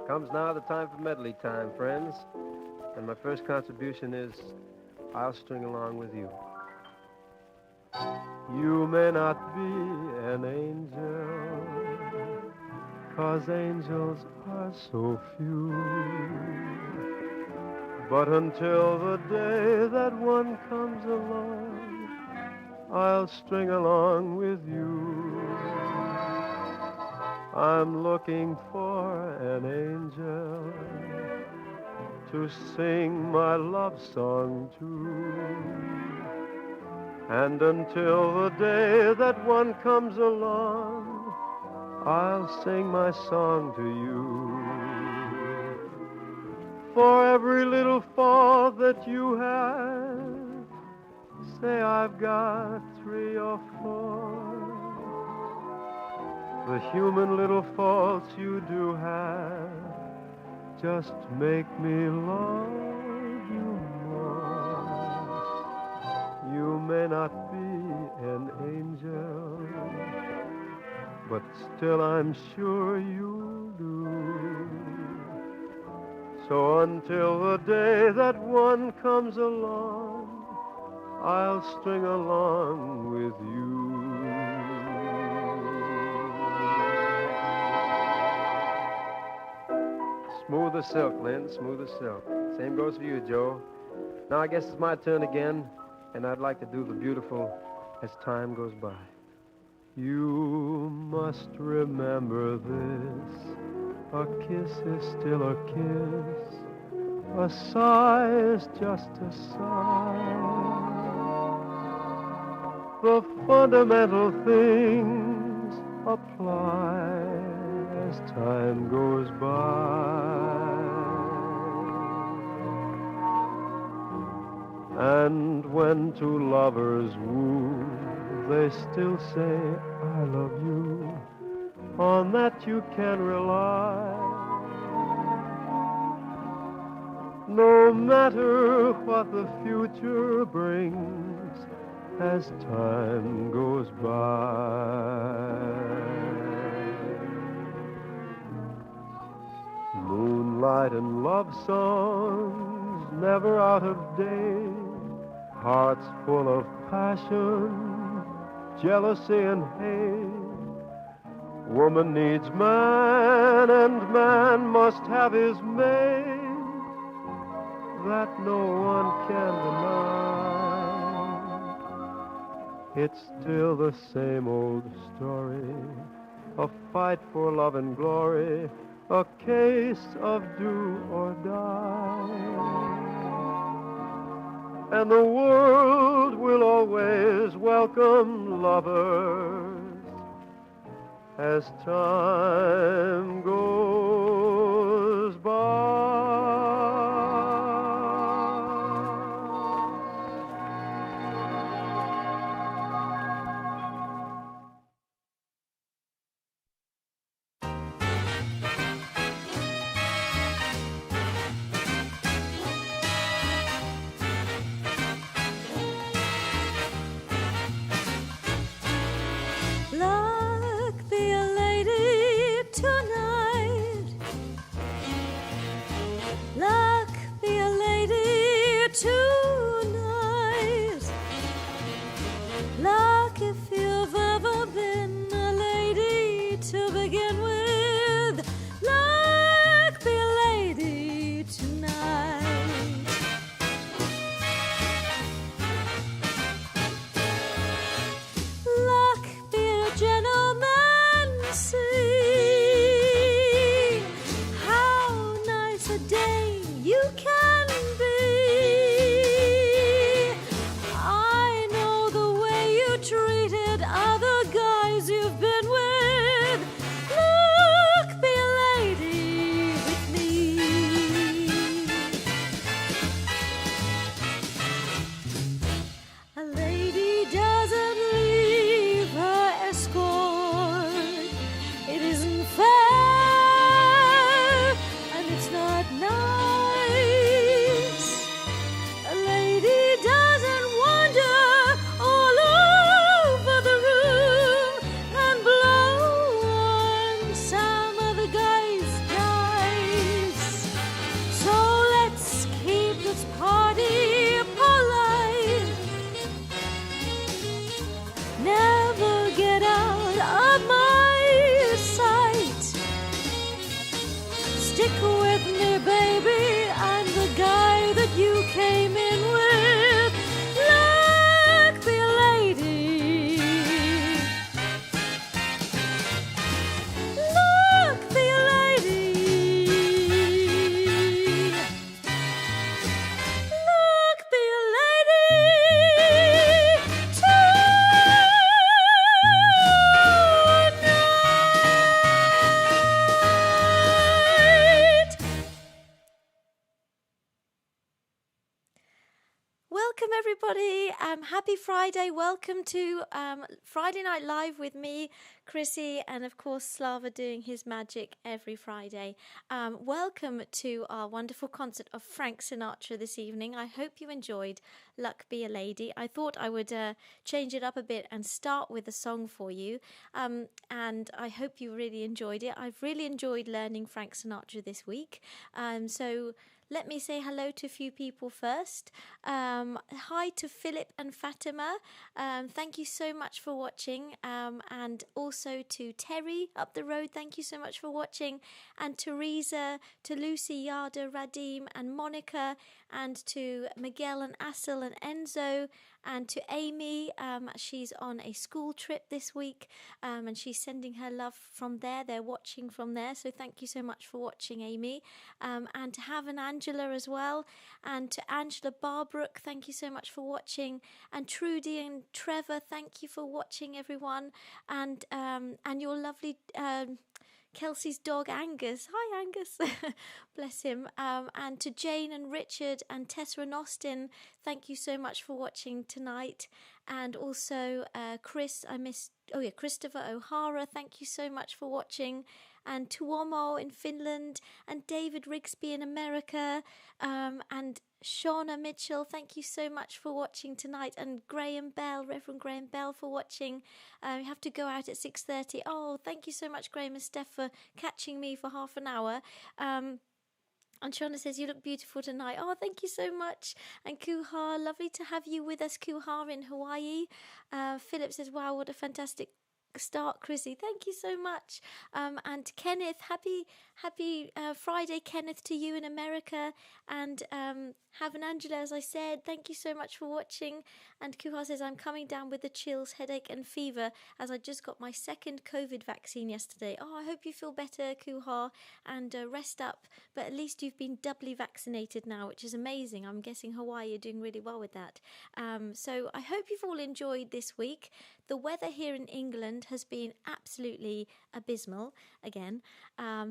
Comes now the time for medley time, friends. And my first contribution is I'll String Along With You. You may not be an angel, 'cause angels are so few. But until the day that one comes along, I'll string along with you. I'm looking for an angel to sing my love song to. And until the day that one comes along, I'll sing my song to you. For every little fault that you have, say I've got 3 or 4. The human little faults you do have just make me love you more. You may not be an angel, but still I'm sure you do. So until the day that one comes along, I'll string along with you. Smooth as silk, Lynn, smooth as silk. Same goes for you, Joe. Now I guess it's my turn again, and I'd like to do the beautiful As Time Goes By. You must remember this, a kiss is still a kiss, a sigh is just a sigh. The fundamental things apply as time goes by. And when two lovers woo, they still say, I love you. On that you can rely. No matter what the future brings as time goes by. Moonlight and love songs never out of date, hearts full of passion, jealousy and hate. Woman needs man and man must have his mate. That no one can deny. It's still the same old story, a fight for love and glory, a case of do or die. And the world will always welcome lovers as time goes by. Gentleman stick with me, baby. I'm the guy that you came in with. Luck be a lady. Luck be a lady. Luck be a lady tonight. Welcome everybody. Happy Friday. Welcome to Friday Night Live with me, Chrissy, and of course Slava doing his magic every Friday. Welcome to our wonderful concert of Frank Sinatra this evening. I hope you enjoyed Luck Be a Lady. I thought I would change it up a bit and start with a song for you. And I hope you really enjoyed it. I've really enjoyed learning Frank Sinatra this week. So let me say hello to a few people first. Hi to Philip and Fatima. Thank you so much for watching. And also to Terry up the road. Thank you so much for watching. And Teresa, to Lucy, Yada, Radim and Monica. And to Miguel and Assel and Enzo. And to Amy, she's on a school trip this week, and she's sending her love from there. They're watching from there, so thank you so much for watching, Amy. And to have an Angela as well, and to Angela Barbrook, thank you so much for watching. And Trudy and Trevor, thank you for watching, everyone. And your lovely Kelsey's dog Angus. Hi Angus. Bless him. And to Jane and Richard and Tessa and Austin, thank you so much for watching tonight. And also Christopher O'Hara, thank you so much for watching. And Tuomo in Finland, and David Rigsby in America, and Shauna Mitchell, thank you so much for watching tonight. And Graham Bell, Reverend Graham Bell, for watching. You have to go out at 6:30. Oh, thank you so much, Graham and Steph, for catching me for half an hour. And Shauna says, you look beautiful tonight. Oh, thank you so much. And Kuha, lovely to have you with us, Kuha, in Hawaii. Philip says, wow, what a fantastic start, Chrissy. Thank you so much. And Kenneth, happy Friday, Kenneth, to you in America. And have an Angela, as I said. Thank you so much for watching. And Kuha says, I'm coming down with the chills, headache and fever as I just got my second COVID vaccine yesterday. Oh, I hope you feel better, Kuha, and rest up. But at least you've been doubly vaccinated now, which is amazing. I'm guessing Hawaii are doing really well with that. So I hope you've all enjoyed this week. The weather here in England has been absolutely abysmal again.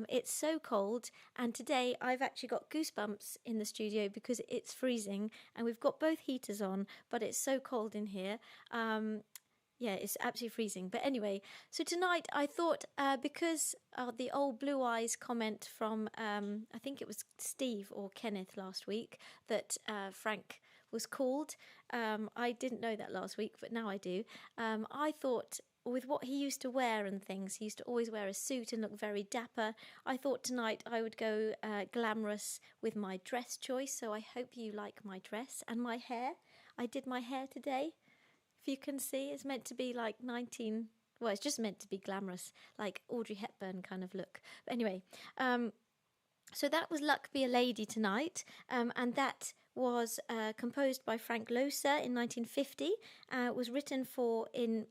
It's so cold, and today I've actually got goosebumps in the studio because it's freezing, and we've got both heaters on, but it's so cold in here. Yeah, it's absolutely freezing. But anyway, so tonight I thought, because the old Blue Eyes comment from, I think it was Steve or Kenneth last week, that Frank was called. I didn't know that last week, but now I do. I thought, with what he used to wear and things, he used to always wear a suit and look very dapper. I thought tonight I would go glamorous with my dress choice, so I hope you like my dress and my hair. I did my hair today. If you can see, it's meant to be like it's just meant to be glamorous, like Audrey Hepburn kind of look. But anyway, so that was Luck Be a Lady tonight, and that was composed by Frank Loesser in 1950. It was written in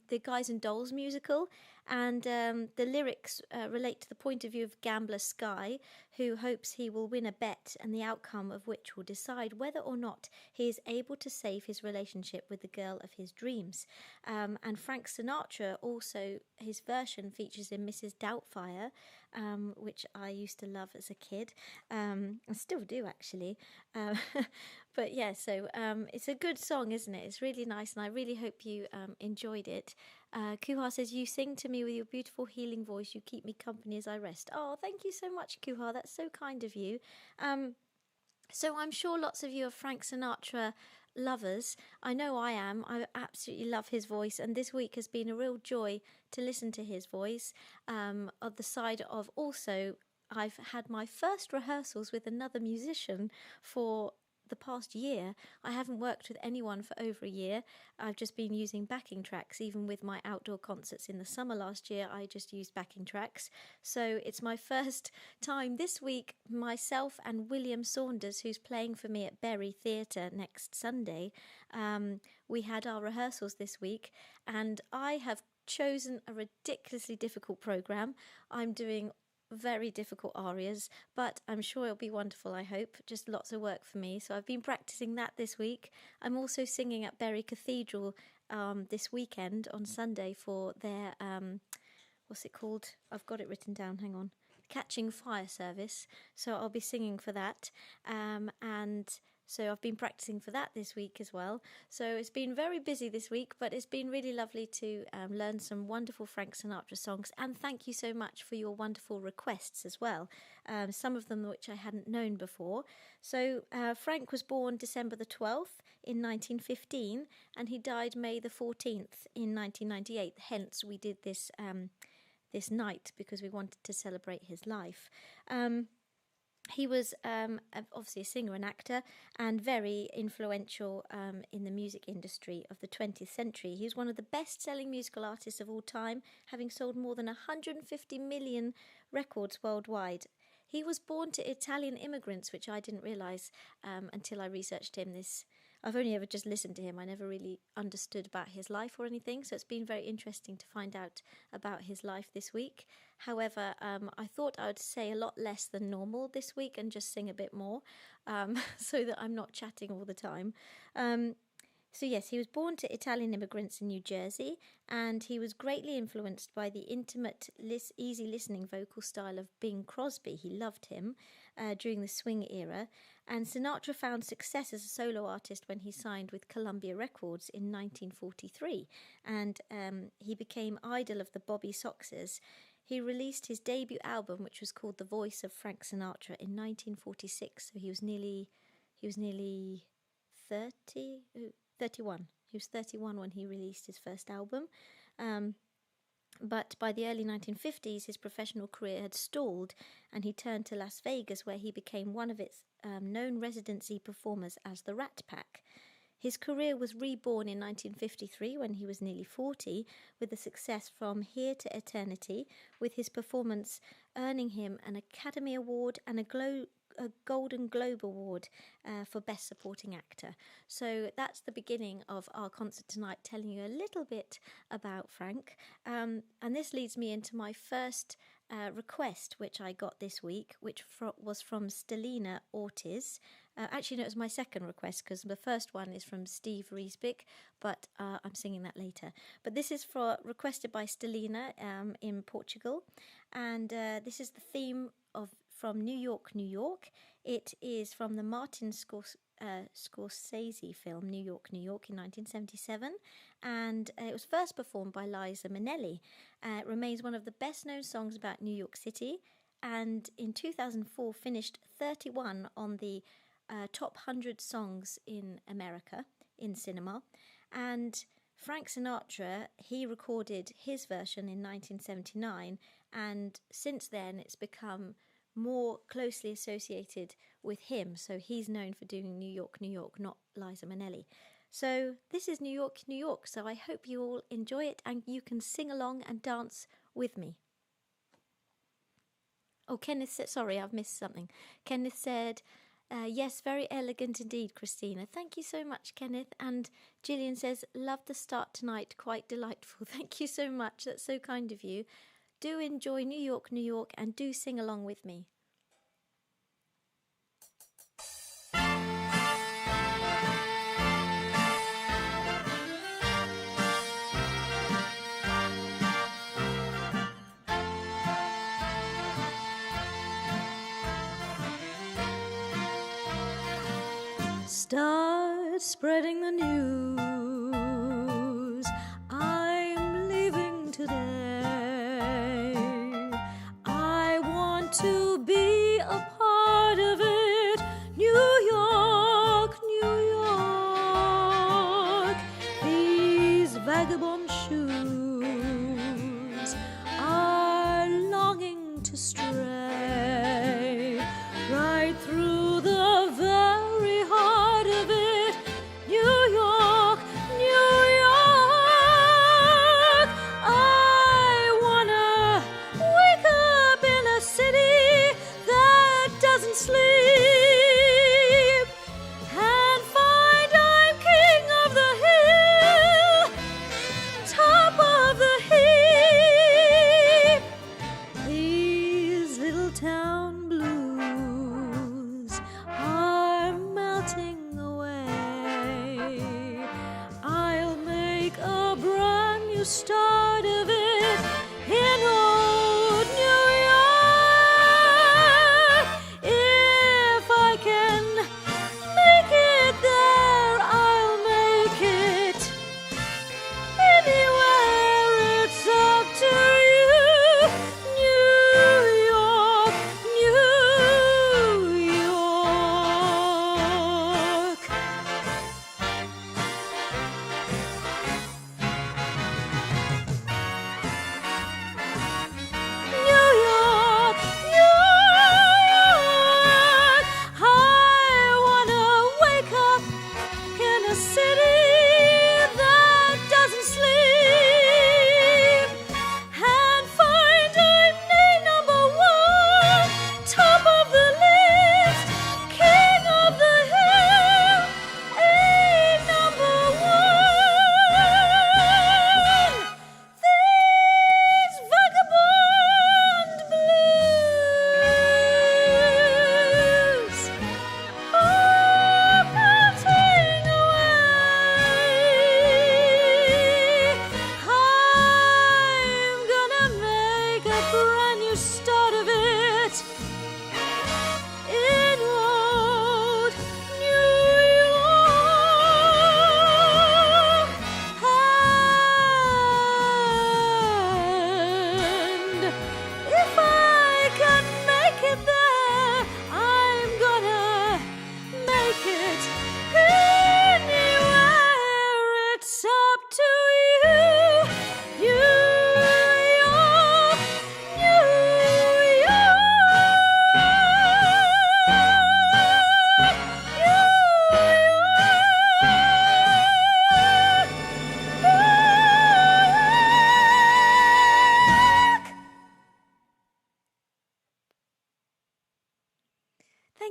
the Guys and Dolls musical, and the lyrics relate to the point of view of gambler Sky, who hopes he will win a bet, and the outcome of which will decide whether or not he is able to save his relationship with the girl of his dreams. And Frank Sinatra also, his version features in Mrs. Doubtfire, which I used to love as a kid. I still do, actually. But yeah, so it's a good song, isn't it? It's really nice, and I really hope you enjoyed it. Kuha says, you sing to me with your beautiful healing voice. You keep me company as I rest. Oh, thank you so much, Kuha. That's so kind of you. So I'm sure lots of you are Frank Sinatra lovers. I know I am. I absolutely love his voice, and this week has been a real joy to listen to his voice. On the side of also, I've had my first rehearsals with another musician for the past year, I haven't worked with anyone for over a year. I've just been using backing tracks. Even with my outdoor concerts in the summer last year, I just used backing tracks. So it's my first time this week. Myself and William Saunders, who's playing for me at Bury Theatre next Sunday, we had our rehearsals this week, and I have chosen a ridiculously difficult programme. I'm doing very difficult arias, but I'm sure it'll be wonderful, I hope. Just lots of work for me. So I've been practicing that this week. I'm also singing at Bury Cathedral this weekend on Sunday for their, what's it called? I've got it written down, hang on. Catching Fire service. So I'll be singing for that. And so I've been practicing for that this week as well. So it's been very busy this week, but it's been really lovely to learn some wonderful Frank Sinatra songs. And thank you so much for your wonderful requests as well. Some of them which I hadn't known before. So Frank was born December the 12th in 1915, and he died May the 14th in 1998. Hence, we did this this night because we wanted to celebrate his life. He was obviously a singer and actor, and very influential in the music industry of the 20th century. He was one of the best-selling musical artists of all time, having sold more than 150 million records worldwide. He was born to Italian immigrants, which I didn't realise until I researched him. I've only ever just listened to him. I never really understood about his life or anything, so it's been very interesting to find out about his life this week. However, I thought I would say a lot less than normal this week and just sing a bit more, so that I'm not chatting all the time. So yes, he was born to Italian immigrants in New Jersey, and he was greatly influenced by the intimate, easy listening vocal style of Bing Crosby. He loved him during the swing era, and Sinatra found success as a solo artist when he signed with Columbia Records in 1943, and he became idol of the Bobby Soxers. He released his debut album, which was called The Voice of Frank Sinatra, in 1946, so he was nearly 31. He was 31 when he released his first album. But by the early 1950s, his professional career had stalled, and he turned to Las Vegas, where he became one of its known residency performers as the Rat Pack. His career was reborn in 1953 when he was nearly 40, with the success from Here to Eternity, with his performance earning him an Academy Award and a Golden Globe Award for Best Supporting Actor. So that's the beginning of our concert tonight, telling you a little bit about Frank. And this leads me into my first request, which I got this week, which was from Stelina Ortiz. Actually, no, it was my second request, because the first one is from Steve Riesbeck, but I'm singing that later. But this is requested by Stelina in Portugal, and this is the theme from New York, New York. It is from the Martin Scorsese film New York, New York in 1977, and it was first performed by Liza Minnelli. It remains one of the best-known songs about New York City, and in 2004 finished 31 on the top 100 songs in America in cinema. And Frank Sinatra, he recorded his version in 1979, and since then it's become more closely associated with him. So he's known for doing New York, New York, not Liza Minnelli. So this is New York, New York. So I hope you all enjoy it and you can sing along and dance with me. Oh, Kenneth said, sorry, I've missed something. Kenneth said, yes, very elegant indeed, Christina. Thank you so much, Kenneth. And Gillian says, love the start tonight, quite delightful. Thank you so much. That's so kind of you. Do enjoy New York, New York, and do sing along with me. Start spreading the news. I'm leaving today. I want to be a part of it. New York, New York. These vagabond shoes are longing to stray right through the very heart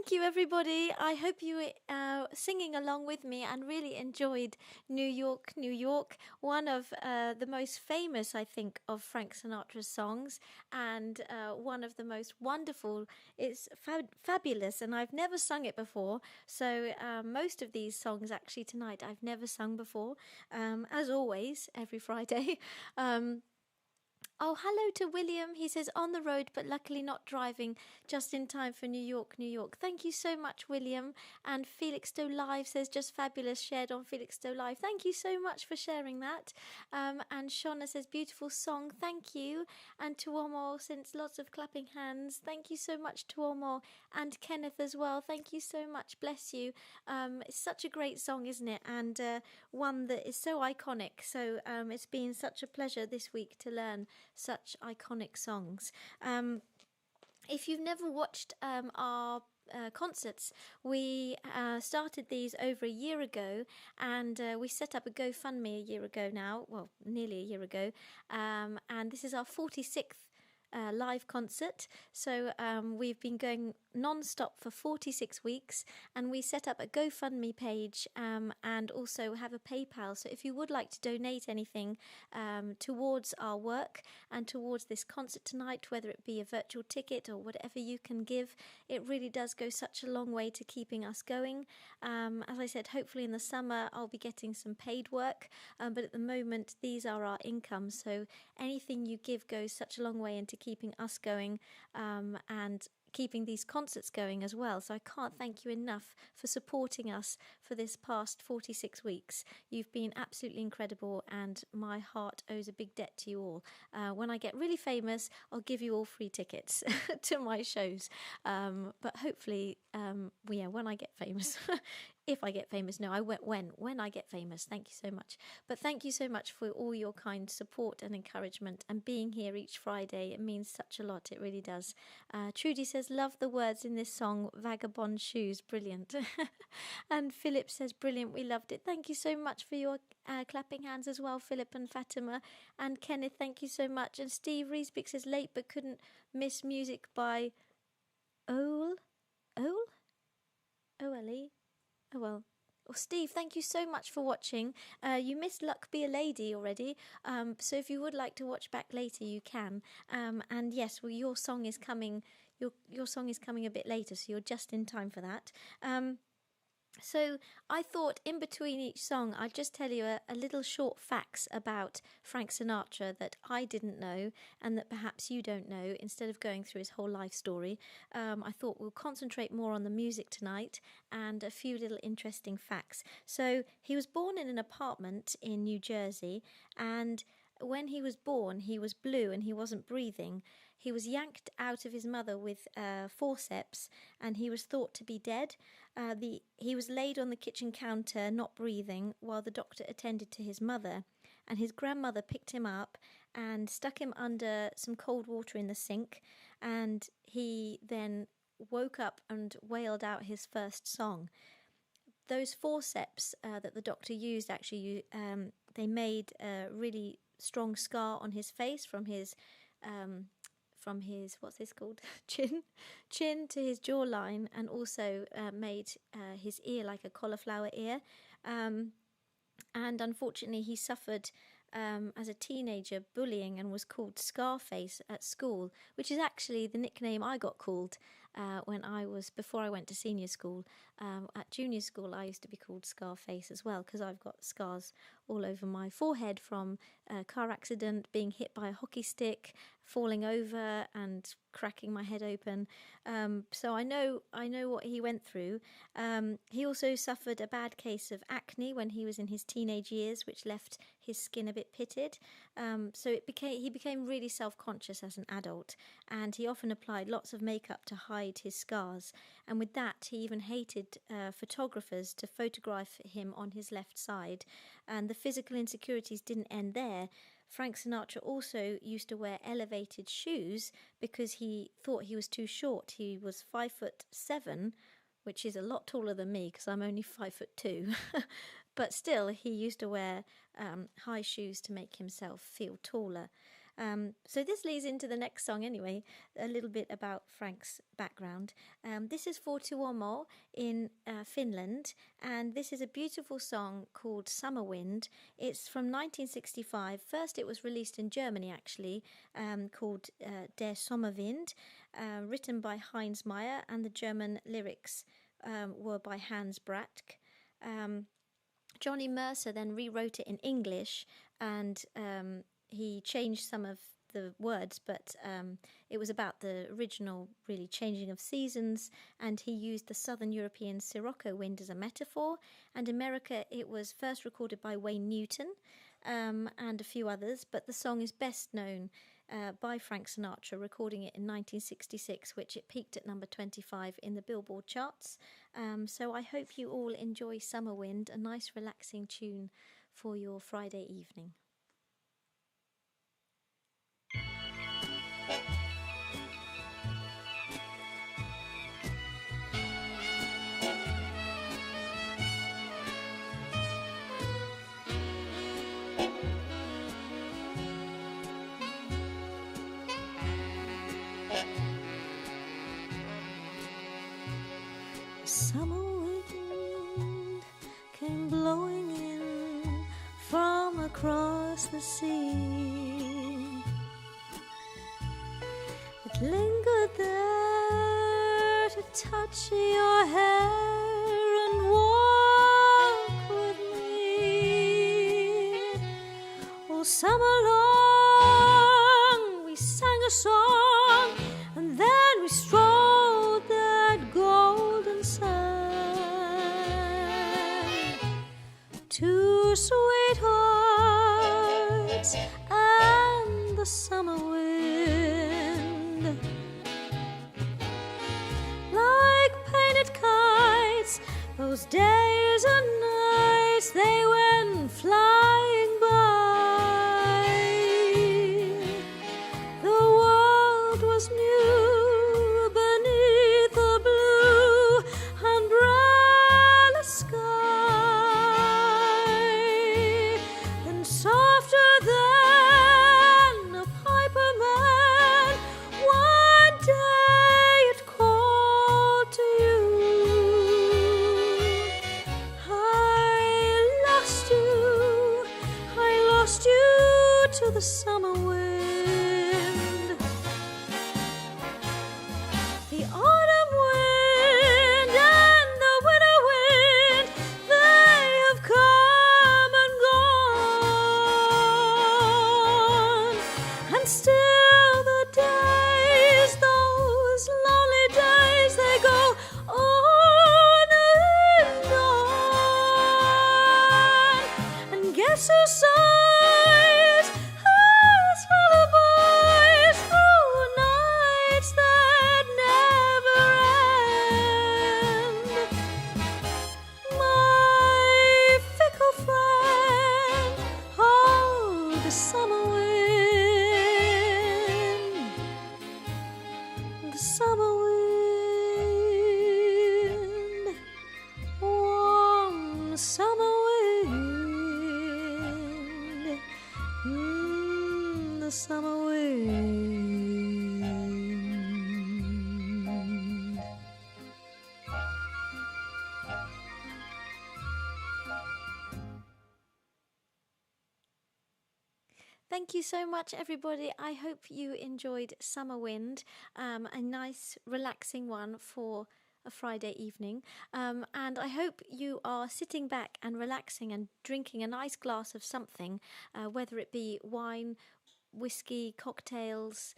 thank you, everybody. I hope you were singing along with me and really enjoyed New York, New York, one of the most famous, I think, of Frank Sinatra's songs, and one of the most wonderful. It's fabulous, and I've never sung it before. So most of these songs, actually, tonight, I've never sung before, as always, every Friday. Oh, hello to William. He says, on the road, but luckily not driving, just in time for New York, New York. Thank you so much, William. And Felix Stowe Live says, just fabulous, shared on Felix Stowe Live. Thank you so much for sharing that. And Shona says, beautiful song. Thank you. And Tuomo sends lots of clapping hands. Thank you so much, Tuomo. And Kenneth as well. Thank you so much. Bless you. It's such a great song, isn't it? And one that is so iconic. So it's been such a pleasure this week to learn such iconic songs. If you've never watched our concerts, we started these over a year ago, and we set up a GoFundMe a year ago now, well, nearly a year ago, and this is our 46th live concert. So we've been going non-stop for 46 weeks, and we set up a GoFundMe page and also have a PayPal. So if you would like to donate anything towards our work and towards this concert tonight, whether it be a virtual ticket or whatever you can give, it really does go such a long way to keeping us going. As I said, hopefully in the summer I'll be getting some paid work, but at the moment these are our incomes. So anything you give goes such a long way into keeping us going and keeping these concerts going as well. So I can't thank you enough for supporting us for this past 46 weeks. You've been absolutely incredible, and my heart owes a big debt to you all. When I get really famous, I'll give you all free tickets to my shows. But hopefully, when I get famous, if I get famous, no, I went when I get famous. Thank you so much. But thank you so much for all your kind support and encouragement and being here each Friday. It means such a lot. It really does. Trudy says, love the words in this song, Vagabond Shoes. Brilliant. And Philip says, brilliant. We loved it. Thank you so much for your clapping hands as well, Philip and Fatima. And Kenneth, thank you so much. And Steve Riesbeck says, late but couldn't miss music by Ole? O-L-E? Oh, well. Well, Steve, thank you so much for watching. You missed Luck Be a Lady already, so if you would like to watch back later, you can. And yes, well, your song is coming. Your song is coming a bit later, so you're just in time for that. So I thought in between each song, I'd just tell you a little short facts about Frank Sinatra that I didn't know and that perhaps you don't know, instead of going through his whole life story. I thought we'll concentrate more on the music tonight and a few little interesting facts. So he was born in an apartment in New Jersey, and when he was born, he was blue and he wasn't breathing. He was yanked out of his mother with forceps, and he was thought to be dead. He was laid on the kitchen counter, not breathing, while the doctor attended to his mother. And his grandmother picked him up and stuck him under some cold water in the sink. And he then woke up and wailed out his first song. Those forceps that the doctor used, actually, they made a really strong scar on his face from his what's this called, chin to his jawline, and also made his ear like a cauliflower ear. And unfortunately, he suffered as a teenager bullying and was called Scarface at school, which is actually the nickname I got called before I went to senior school. At junior school, I used to be called Scarface as well, because I've got scars all over my forehead from a car accident, being hit by a hockey stick, falling over and cracking my head open. So I know what he went through. He also suffered a bad case of acne when he was in his teenage years, which left his skin a bit pitted. So he became really self-conscious as an adult, and he often applied lots of makeup to hide his scars. And with that, he even hated photographers to photograph him on his left side. And the physical insecurities didn't end there. Frank Sinatra also used to wear elevated shoes because he thought he was too short. He was 5'7", which is a lot taller than me because I'm only 5'2". But still, he used to wear high shoes to make himself feel taller. So this leads into the next song anyway, a little bit about Frank's background. This is for Tuomo in Finland, and this is a beautiful song called Summer Wind. It's from 1965. First it was released in Germany actually, called Der Sommerwind, written by Heinz Meyer, and the German lyrics were by Hans Bratk. Johnny Mercer then rewrote it in English, and he changed some of the words, but it was about the original really changing of seasons, and he used the southern European Sirocco wind as a metaphor. And America, it was first recorded by Wayne Newton and a few others, but the song is best known by Frank Sinatra, recording it in 1966, which it peaked at number 25 in the Billboard charts. So I hope you all enjoy Summer Wind, a nice relaxing tune for your Friday evening. Summer wind came blowing in from across the sea. It lingered there to touch your hair and walk with me. All summer long we sang a song, and then we strolled that golden sand. Two sweethearts and the summer wind, like painted kites, those days and nights they went flying by. The world was new beneath the blue umbrella sky, and softer than a piper man, one day it called to you. I lost you to the summer wind. The autumn wind and the winter wind, they have come and gone, and still the days, those lonely days, they go on and on. And guess who sighs as for the boys through nights that never end? My fickle friend, oh, the summer wind, the summer wind, warm summer wind, the summer wind. Thank you so much, everybody. I hope you enjoyed Summer Wind, a nice, relaxing one for a Friday evening. And I hope you are sitting back and relaxing and drinking a nice glass of something, whether it be wine, whiskey, cocktails,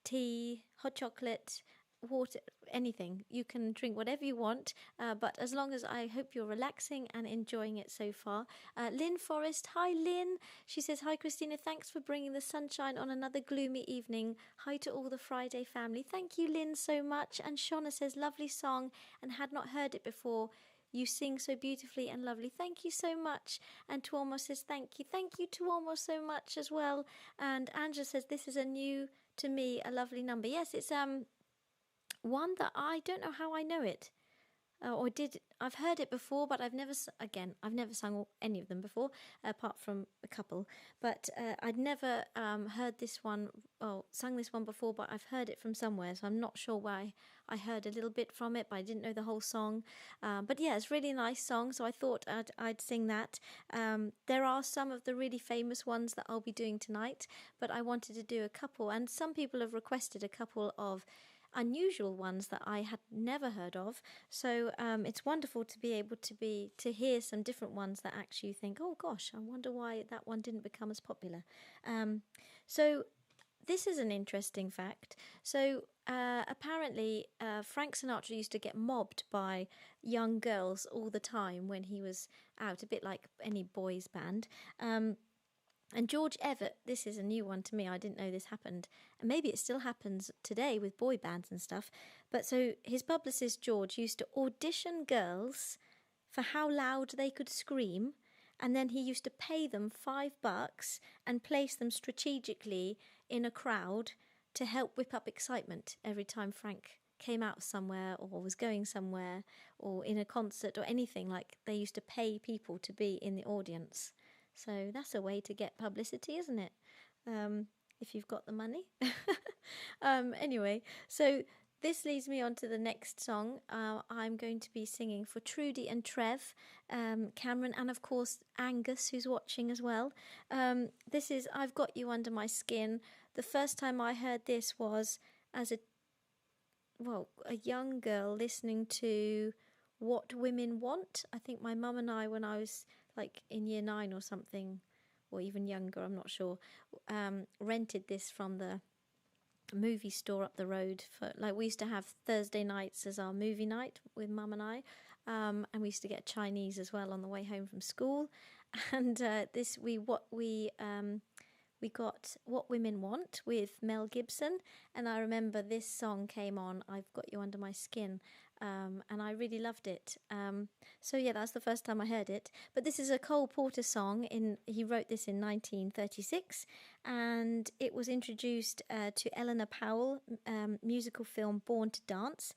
tea, hot chocolate, water, anything. You can drink whatever you want, but as long as I hope you're relaxing and enjoying it so far. Lynn Forrest, hi Lynn. She says, hi Christina, thanks for bringing the sunshine on another gloomy evening. Hi to all the Friday family. Thank you, Lynn, so much. And Shauna says, lovely song and had not heard it before. You sing so beautifully and lovely. Thank you so much. And Tuomo says, thank you. Thank you, Tuomo, so much as well. And Angela says, this is a new, to me, a lovely number. Yes, it's one that I don't know how I know it. I've heard it before, but I've never sung any of them before, apart from a couple. But I'd never heard this one, sung this one before, but I've heard it from somewhere, so I'm not sure why. I heard a little bit from it, but I didn't know the whole song. But yeah, it's a really nice song, so I thought I'd sing that. There are some of the really famous ones that I'll be doing tonight, but I wanted to do a couple, and some people have requested a couple of unusual ones that I had never heard of. So it's wonderful to be able to hear some different ones that actually you think, oh gosh, I wonder why that one didn't become as popular. So this is an interesting fact. So apparently Frank Sinatra used to get mobbed by young girls all the time when he was out, a bit like any boys band. And George Everett, this is a new one to me, I didn't know this happened, and maybe it still happens today with boy bands and stuff, but so his publicist George used to audition girls for how loud they could scream, and then he used to pay them $5 and place them strategically in a crowd to help whip up excitement every time Frank came out somewhere or was going somewhere or in a concert or anything. Like, they used to pay people to be in the audience. So that's a way to get publicity, isn't it? If you've got the money. Anyway, so this leads me on to the next song. I'm going to be singing for Trudy and Trev, Cameron, and of course Angus, who's watching as well. This is I've Got You Under My Skin. The first time I heard this was as a young girl listening to What Women Want. I think my mum and I, when I was like in year 9 or something, or even younger, I'm not sure, rented this from the movie store up the road. We used to have Thursday nights as our movie night with mum and I, and we used to get Chinese as well on the way home from school. And we got What Women Want with Mel Gibson, and I remember this song came on, I've Got You Under My Skin, and I really loved it. So yeah, that's the first time I heard it. But this is a Cole Porter song. He wrote this in 1936, and it was introduced to Eleanor Powell musical film Born to Dance,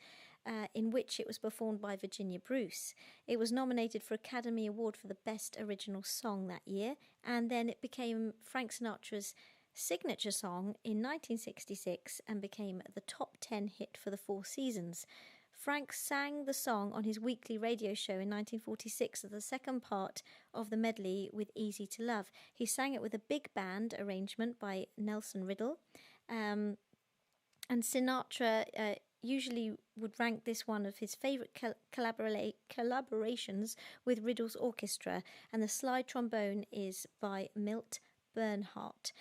in which it was performed by Virginia Bruce. It was nominated for Academy Award for the Best Original Song that year, and then it became Frank Sinatra's signature song in 1966 and became the top 10 hit for the 4 seasons. Frank sang the song on his weekly radio show in 1946 as the second part of the medley with Easy to Love. He sang it with a big band arrangement by Nelson Riddle, and Sinatra usually would rank this one of his favourite collaborations with Riddle's orchestra, and the slide trombone is by Milt Bernhardt.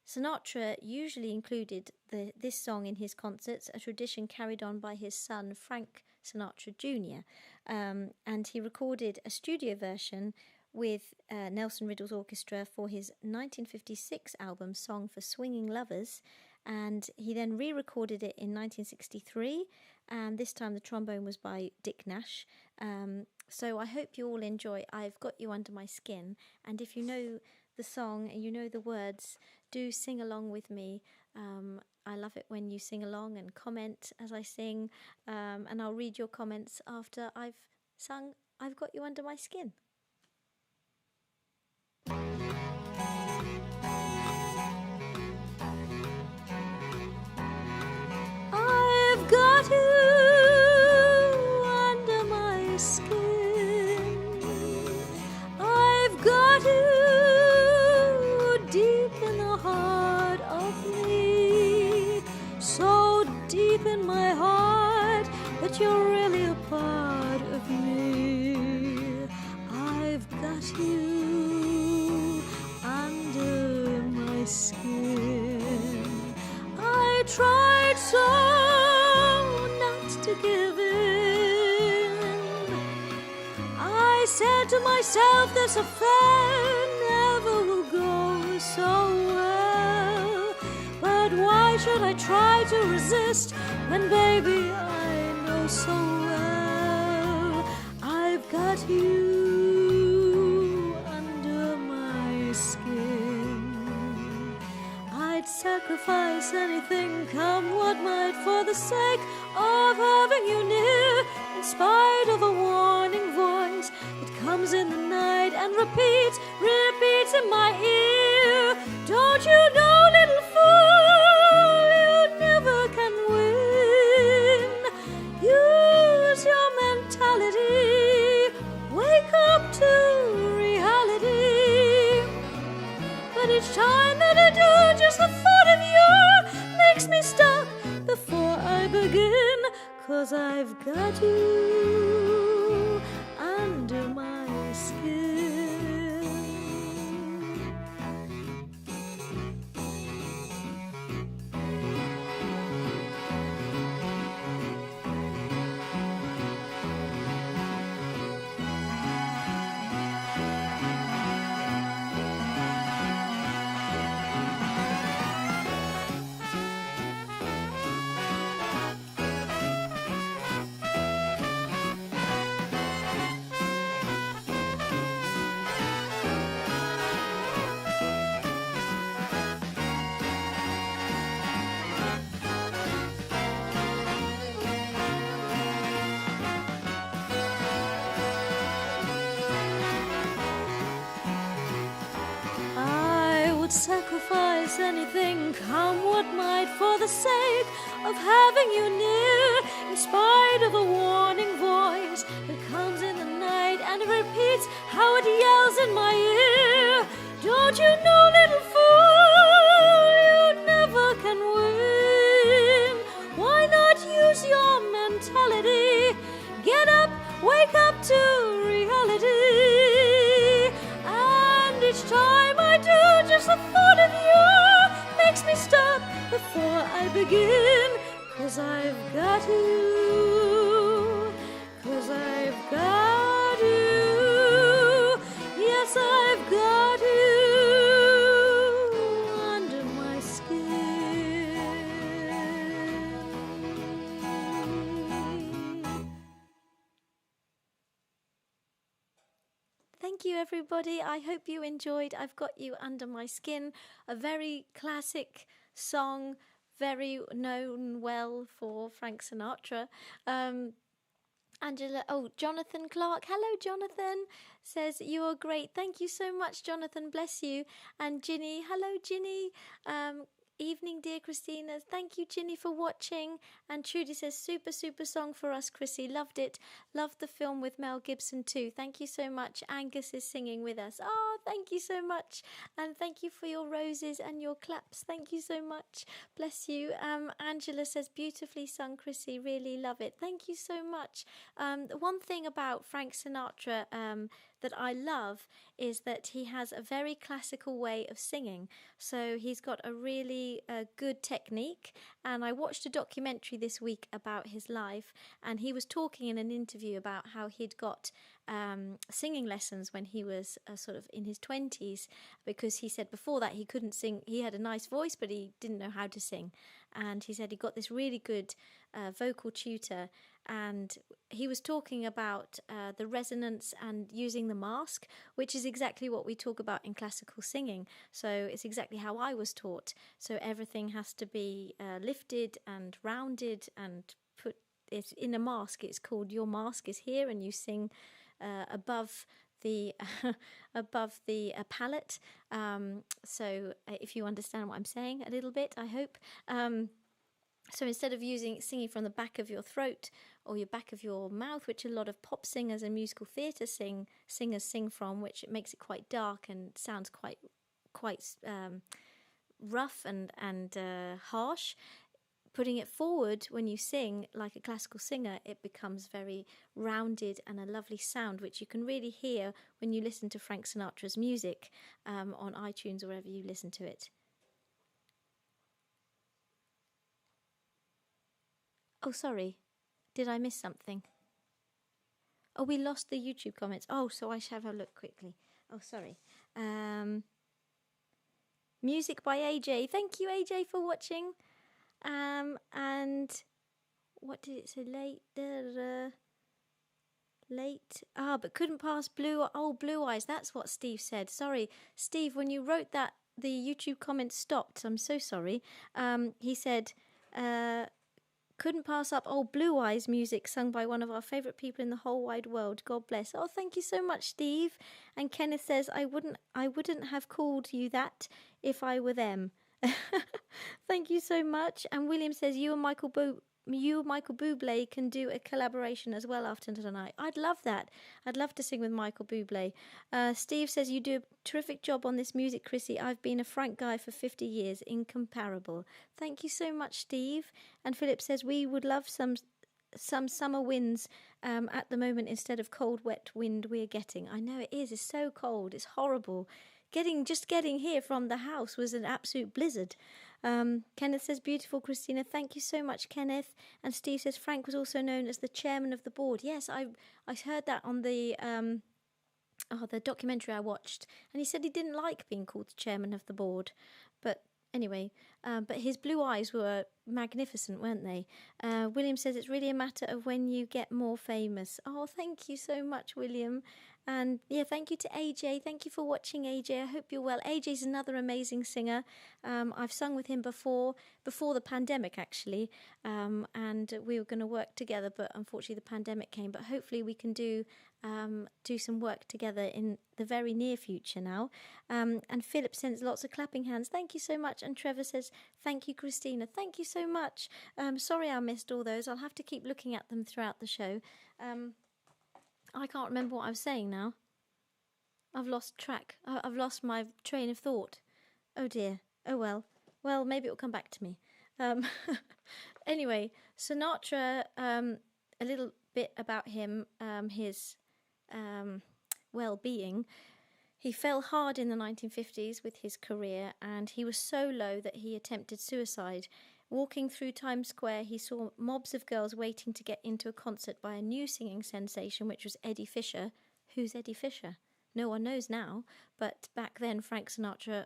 Sinatra usually included this song in his concerts, a tradition carried on by his son Frank Sinatra Jr., and he recorded a studio version with Nelson Riddle's orchestra for his 1956 album Song for Swinging Lovers, and he then re-recorded it in 1963, and this time the trombone was by Dick Nash. So I hope you all enjoy I've Got You Under My Skin, and if you know the song and you know the words, do sing along with me. I love it when you sing along and comment as I sing, and I'll read your comments after I've sung I've Got You Under My Skin. I've got you under my skin. I've got you deep in the heart of me, so deep in my heart that you're really a part of me. I've got you under my skin. I tried so not to give in. I said to myself, this affair never will go so well. But why should I try to resist when, baby, I know so well I've got you under my skin. I'd sell sacrifice anything, come what might, for the sake of having you near, in spite of a warning voice that comes in the night and repeats in my ear. Don't you know, little fool, you never can win. Use your mentality, wake up to reality. But each time that I do, just the thought of you makes me stop before I begin. 'Cause I've got you under my skin. Sacrifice anything, come what might, for the sake of having you near, in spite of a warning voice that comes in the night and repeats how it yells in my ear. Don't you know, little fool, you never can win. Why not use your mentality? Get up, wake up to reality. And each time I do, just the thought of you makes me stop before I begin. 'Cause I've got you, 'cause I've got you, yes, I've got you under my skin. Thank you, everybody. I hope you enjoyed I've Got You Under My Skin, a very classic song, very known well for Frank Sinatra. Jonathan Clark. Hello, Jonathan. Says, you are great. Thank you so much, Jonathan. Bless you. And Ginny. Hello, Ginny. Evening, dear Christina. Thank you, Ginny, for watching. And Trudy says, super, super song for us, Chrissy. Loved it. Loved the film with Mel Gibson too. Thank you so much. Angus is singing with us. Oh, thank you so much. And thank you for your roses and your claps. Thank you so much. Bless you. Angela says, beautifully sung, Chrissy. Really love it. Thank you so much. The one thing about Frank Sinatra that I love is that he has a very classical way of singing. So he's got a really good technique. And I watched a documentary this week about his life, and he was talking in an interview about how he'd got singing lessons when he was sort of in his 20s, because he said before that he couldn't sing. He had a nice voice, but he didn't know how to sing. And he said he got this really good vocal tutor, and he was talking about the resonance and using the mask, which is exactly what we talk about in classical singing. So it's exactly how I was taught. So everything has to be lifted and rounded and put it in a mask. It's called Your Mask Is Here, and you sing above the palate. So if you understand what I'm saying a little bit, I hope. So instead of singing from the back of your throat or your back of your mouth, which a lot of pop singers and musical theatre singers sing from, which makes it quite dark and sounds quite rough and harsh, putting it forward when you sing like a classical singer, it becomes very rounded and a lovely sound, which you can really hear when you listen to Frank Sinatra's music on iTunes or wherever you listen to it. Oh, sorry. Did I miss something? Oh, we lost the YouTube comments. Oh, so I shall have a look quickly. Oh, sorry. Music by AJ. Thank you, AJ, for watching. And what did it say? Late. But couldn't pass Blue Eyes. That's what Steve said. Sorry, Steve, when you wrote that YouTube comments stopped. I'm so sorry. He said, couldn't pass up old Blue Eyes music sung by one of our favourite people in the whole wide world. God bless. Oh, thank you so much, Steve. And Kenneth says, I wouldn't have called you that if I were them. Thank you so much. And William says, you and Michael Bublé can do a collaboration as well after tonight. I'd love that. I'd love to sing with Michael Bublé. Steve says, you do a terrific job on this music, Chrissy. I've been a Frank guy for 50 years. Incomparable. Thank you so much, Steve. And Philip says, we would love some summer winds at the moment instead of cold, wet wind we're getting. I know it is. It's so cold. It's horrible. Just getting here from the house was an absolute blizzard. Kenneth says, beautiful, Christina. Thank you so much, Kenneth. And Steve says, Frank was also known as the chairman of the board. Yes, I heard that on the documentary I watched. And he said he didn't like being called the chairman of the board. But anyway, but his blue eyes were magnificent, weren't they? William says, it's really a matter of when you get more famous. Oh, thank you so much, William. And yeah, thank you to AJ. Thank you for watching, AJ. I hope you're well. AJ's another amazing singer. I've sung with him before the pandemic, actually. And we were going to work together, but unfortunately the pandemic came. But hopefully we can do some work together in the very near future now. And Philip sends lots of clapping hands. Thank you so much. And Trevor says, thank you, Christina. Thank you so much. Sorry I missed all those. I'll have to keep looking at them throughout the show. I can't remember what I was saying now. I've lost track. I've lost my train of thought. Oh dear. Oh well. Well, maybe it'll come back to me. Anyway, Sinatra, a little bit about him, his well-being. He fell hard in the 1950s with his career, and he was so low that he attempted suicide. Walking through Times Square, he saw mobs of girls waiting to get into a concert by a new singing sensation, which was Eddie Fisher. Who's Eddie Fisher? No one knows now, but back then Frank Sinatra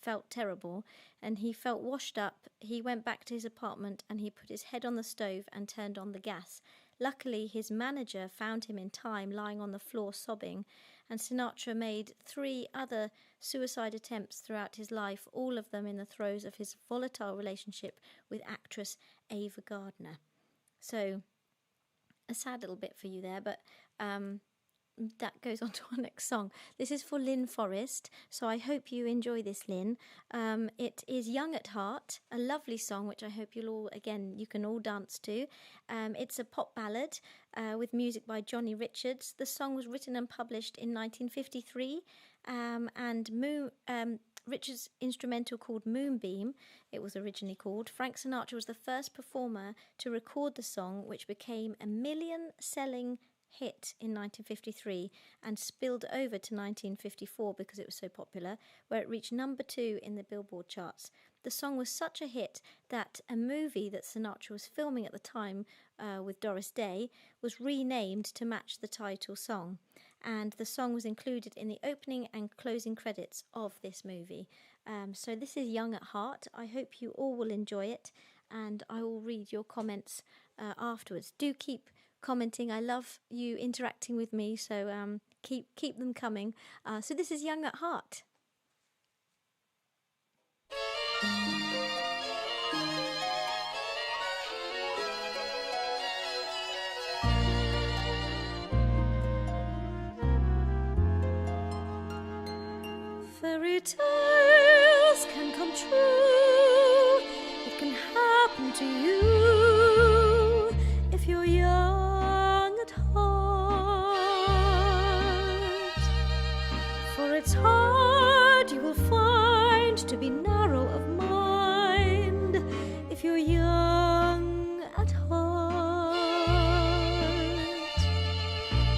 felt terrible, and he felt washed up. He went back to his apartment and he put his head on the stove and turned on the gas. Luckily, his manager found him in time, lying on the floor sobbing, and Sinatra made 3 other suicide attempts throughout his life, all of them in the throes of his volatile relationship with actress Ava Gardner. So, a sad little bit for you there, but that goes on to our next song. This is for Lynn Forrest, so I hope you enjoy this, Lynn. It is Young at Heart, a lovely song which I hope you can all dance to. It's a pop ballad with music by Johnny Richards. The song was written and published in 1953, and Richards' instrumental called Moonbeam, it was originally called. Frank Sinatra was the first performer to record the song, which became a million-selling hit in 1953 and spilled over to 1954 because it was so popular, where it reached number 2 in the Billboard charts. The song was such a hit that a movie that Sinatra was filming at the time with Doris Day was renamed to match the title song, and the song was included in the opening and closing credits of this movie. So this is Young at Heart. I hope you all will enjoy it, and I will read your comments afterwards. Do keep commenting. I love you interacting with me, so keep them coming. So this is Young at Heart. Fairy tales can come true. It can happen to you if you're young at heart. For it's hard, you will find, to be narrow of mind if you're young at heart.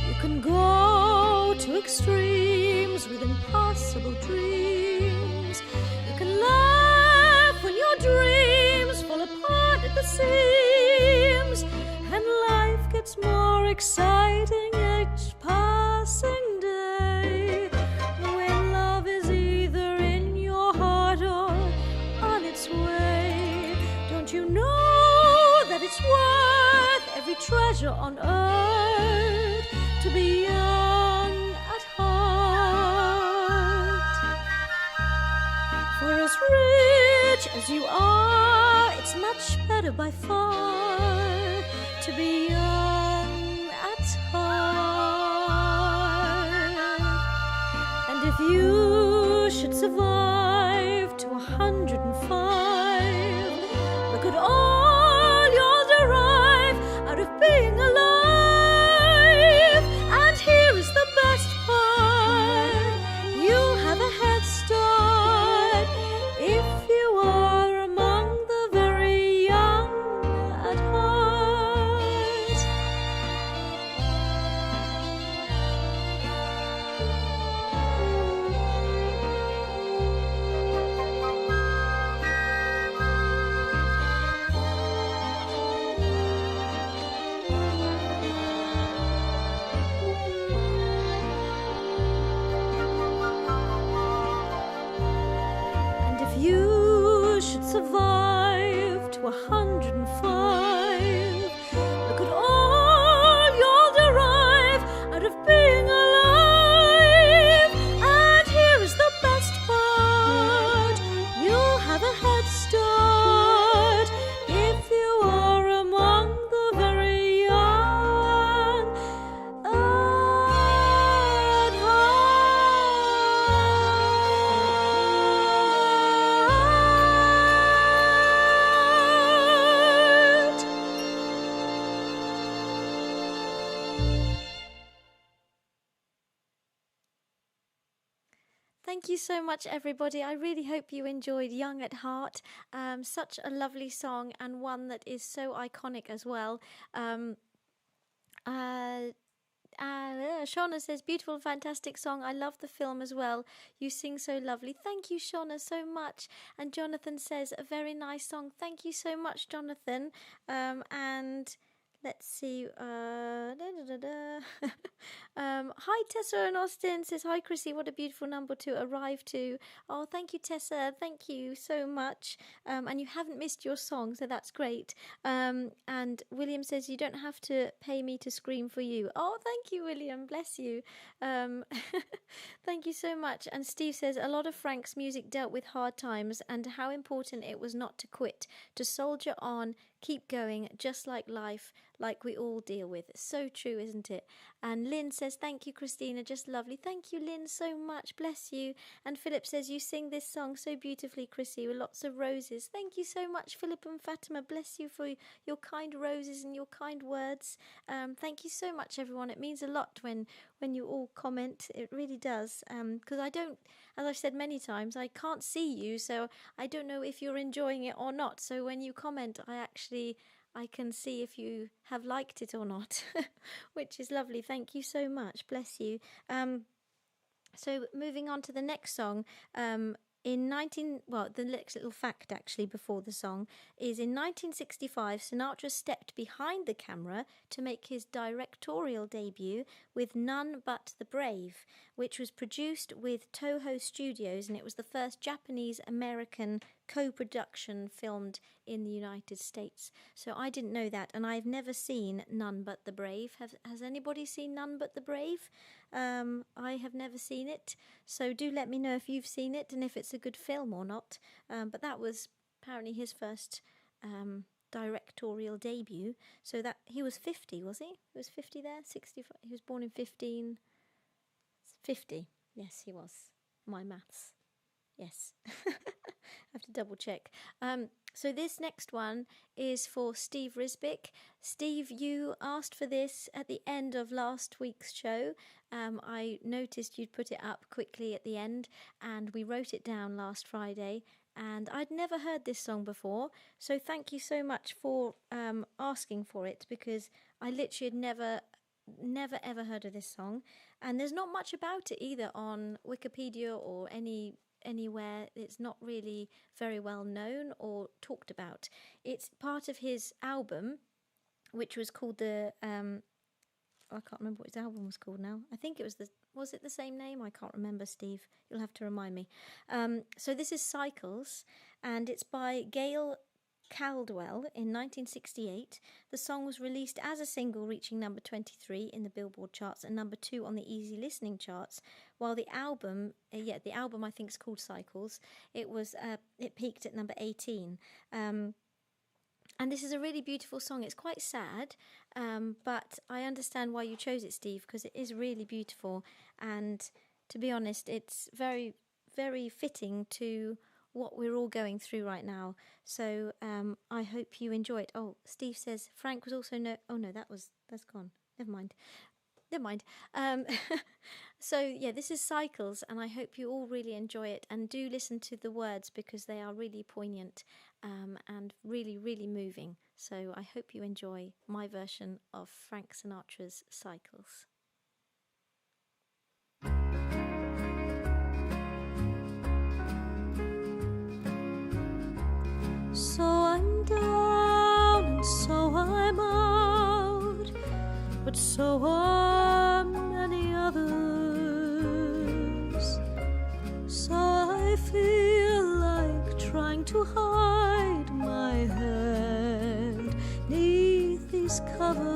You can go to extremes with impossible dreams. You can laugh when your dreams fall apart at the seams, and life gets more exciting each passing day, when love is either in your heart or on its way. Don't you know that it's worth every treasure on earth to be young at heart? as you are, it's much better by far to be young at heart. And if you should survive to 105, look at all you'll derive out of being alive. And here is the best part: you have a head start if you are among the very young at heart. And if you should survive to 105, look at all you'll derive out of being alive. And here is the best part: you'll have a head start if you are among the very young at heart. Thank you so much, everybody. I really hope you enjoyed Young at Heart. Such a lovely song, and one that is so iconic as well. Shauna says, beautiful, fantastic song. I love the film as well. You sing so lovely. Thank you, Shauna, so much. And Jonathan says, a very nice song. Thank you so much, Jonathan. And let's see. Hi, Tessa and Austin says, hi, Chrissy. What a beautiful number to arrive to. Oh, thank you, Tessa. Thank you so much. And you haven't missed your song, so that's great. And William says, you don't have to pay me to scream for you. Oh, thank you, William. Bless you. Thank you so much. And Steve says, a lot of Frank's music dealt with hard times and how important it was not to quit, to soldier on, keep going, just like life, like we all deal with. So true, isn't it? And Lynn says, thank you, Christina, just lovely. Thank you, Lynn, so much. Bless you. And Philip says, you sing this song so beautifully, Chrissy, with lots of roses. Thank you so much, Philip and Fatima. Bless you for your kind roses and your kind words. Thank you so much, everyone. It means a lot when you all comment. It really does. Because I don't, as I've said many times, I can't see you, so I don't know if you're enjoying it or not. So when you comment, I can see if you have liked it or not, which is lovely. Thank you so much. Bless you. So moving on to the next song, the next little fact actually before the song is in 1965, Sinatra stepped behind the camera to make his directorial debut with None But the Brave, which was produced with Toho Studios, and it was the first Japanese-American co-production filmed in the United States. So I didn't know that, and I've never seen None But the Brave. Has anybody seen None But the Brave? I have never seen it, so do let me know if you've seen it and if it's a good film or not. But that was apparently his first directorial debut. So that he was 50, was he? He was 50 there. 65. He was born in 50. Yes, he was. My maths. Yes. I have to double check. So this next one is for Steve Risbick. Steve, you asked for this at the end of last week's show. I noticed you'd put it up quickly at the end, and we wrote it down last Friday, and I'd never heard this song before, so thank you so much for asking for it, because I literally had never ever heard of this song, and there's not much about it either on Wikipedia or anywhere. It's not really very well known or talked about. It's part of his album, which was called I can't remember what his album was called now. I think it was it the same name? I can't remember, Steve. You'll have to remind me. So this is Cycles, and it's by Gail Caldwell in 1968. The song was released as a single, reaching number 23 in the Billboard charts and number 2 on the Easy Listening charts. While the album, I think is called Cycles. It peaked at number 18. And this is a really beautiful song. It's quite sad, but I understand why you chose it, Steve, because it is really beautiful. And to be honest, it's very, very fitting to what we're all going through right now. So I hope you enjoy it. Oh, Steve says Frank was also that's gone. Never mind. So yeah, this is Cycles, and I hope you all really enjoy it, and do listen to the words because they are really poignant and really, really moving. So I hope you enjoy my version of Frank Sinatra's Cycles. So I'm down and so I'm out, but so are many others. So I feel like trying to hide my head neath these covers.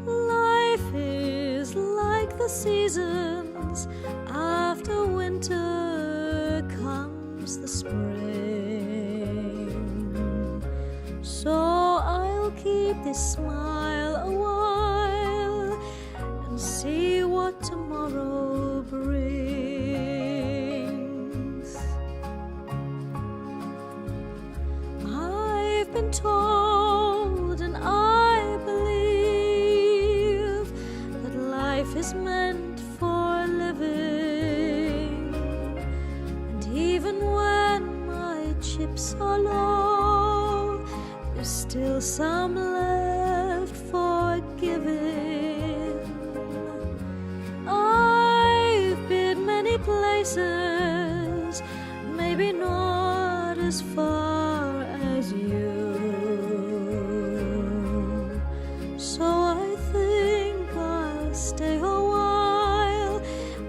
Life is like the seasons. After winter comes the spring. So I'll keep this smile a while and see what tomorrow brings. I've been told and I believe that life is meant for living, and even when my chips are low, there's still some left for giving. I've been many places, maybe not as far as you. So I think I'll stay a while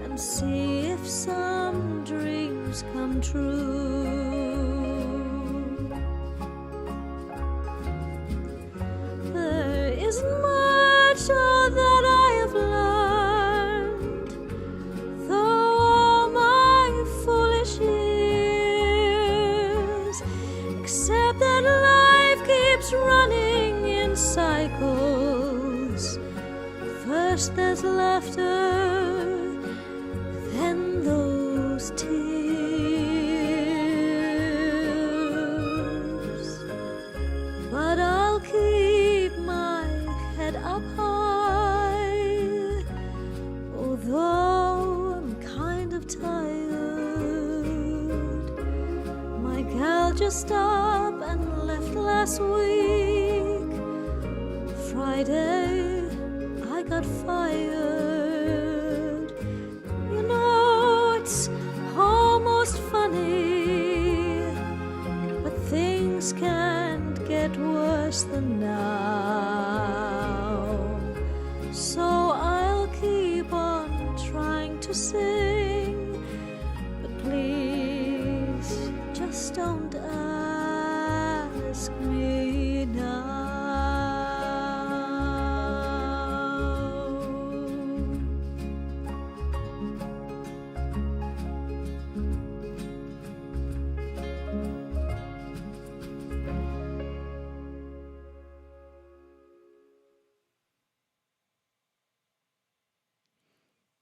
and see if some dreams come true. There isn't much that I have learned, though all my foolish years, except that life keeps running in cycles. First there's laughter, then those tears. But I'll keep my head up high, although I'm kind of tired. My gal just up and left last week. Friday I got fired. You know, it's almost funny, but things can't get worse than now. So I'll keep on trying to sing, but please just don't ask me now.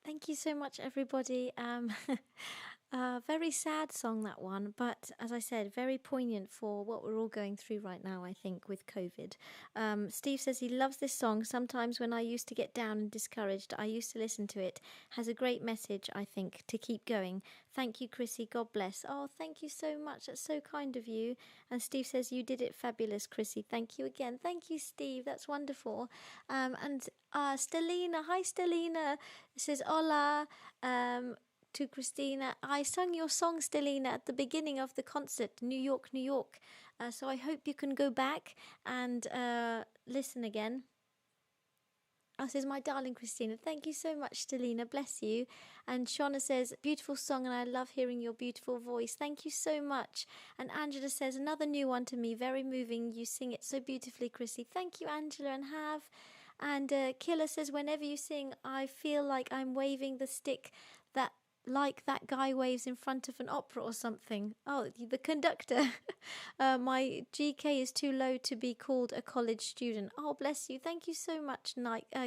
Thank you so much, everybody. Very sad song, that one, but as I said, very poignant for what we're all going through right now, I think, with COVID. Steve says he loves this song. Sometimes when I used to get down and discouraged, I used to listen to it. Has a great message, I think, to keep going. Thank you, Chrissy. God bless. Oh, thank you so much. That's so kind of you. And Steve says you did it fabulous, Chrissy. Thank you again. Thank you, Steve. That's wonderful. And Stelina. Hi, Stelina. Says hola. To Christina, I sung your song, Stelina, at the beginning of the concert, New York, New York. So I hope you can go back and listen again. Says, my darling Christina, thank you so much, Stelina, bless you. And Shauna says, beautiful song, and I love hearing your beautiful voice. Thank you so much. And Angela says, another new one to me, very moving. You sing it so beautifully, Chrissy. Thank you, Angela, and have. And Killer says, whenever you sing, I feel like I'm waving the stick that like that guy waves in front of an opera or something. Oh, the conductor. My GK is too low to be called a college student. Oh, bless you. Thank you so much,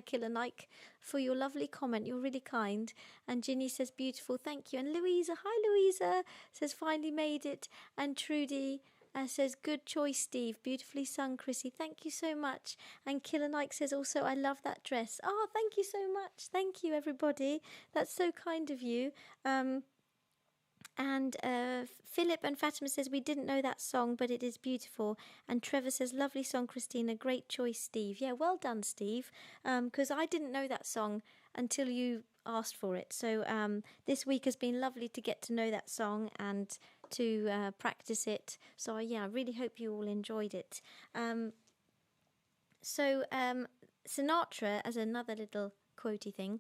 Killer Nike, for your lovely comment. You're really kind. And Ginny says, beautiful. Thank you. And Louisa, hi Louisa, says, finally made it. And Trudy says, good choice, Steve. Beautifully sung, Chrissy. Thank you so much. And Killer Nike says also, I love that dress. Oh, thank you so much. Thank you, everybody. That's so kind of you. And Philip and Fatima says, we didn't know that song, but it is beautiful. And Trevor says, lovely song, Christina. Great choice, Steve. Yeah, well done, Steve. Because I didn't know that song until you asked for it. So this week has been lovely to get to know that song and to practice it. So yeah, I really hope you all enjoyed it. Sinatra, as another little quotey thing,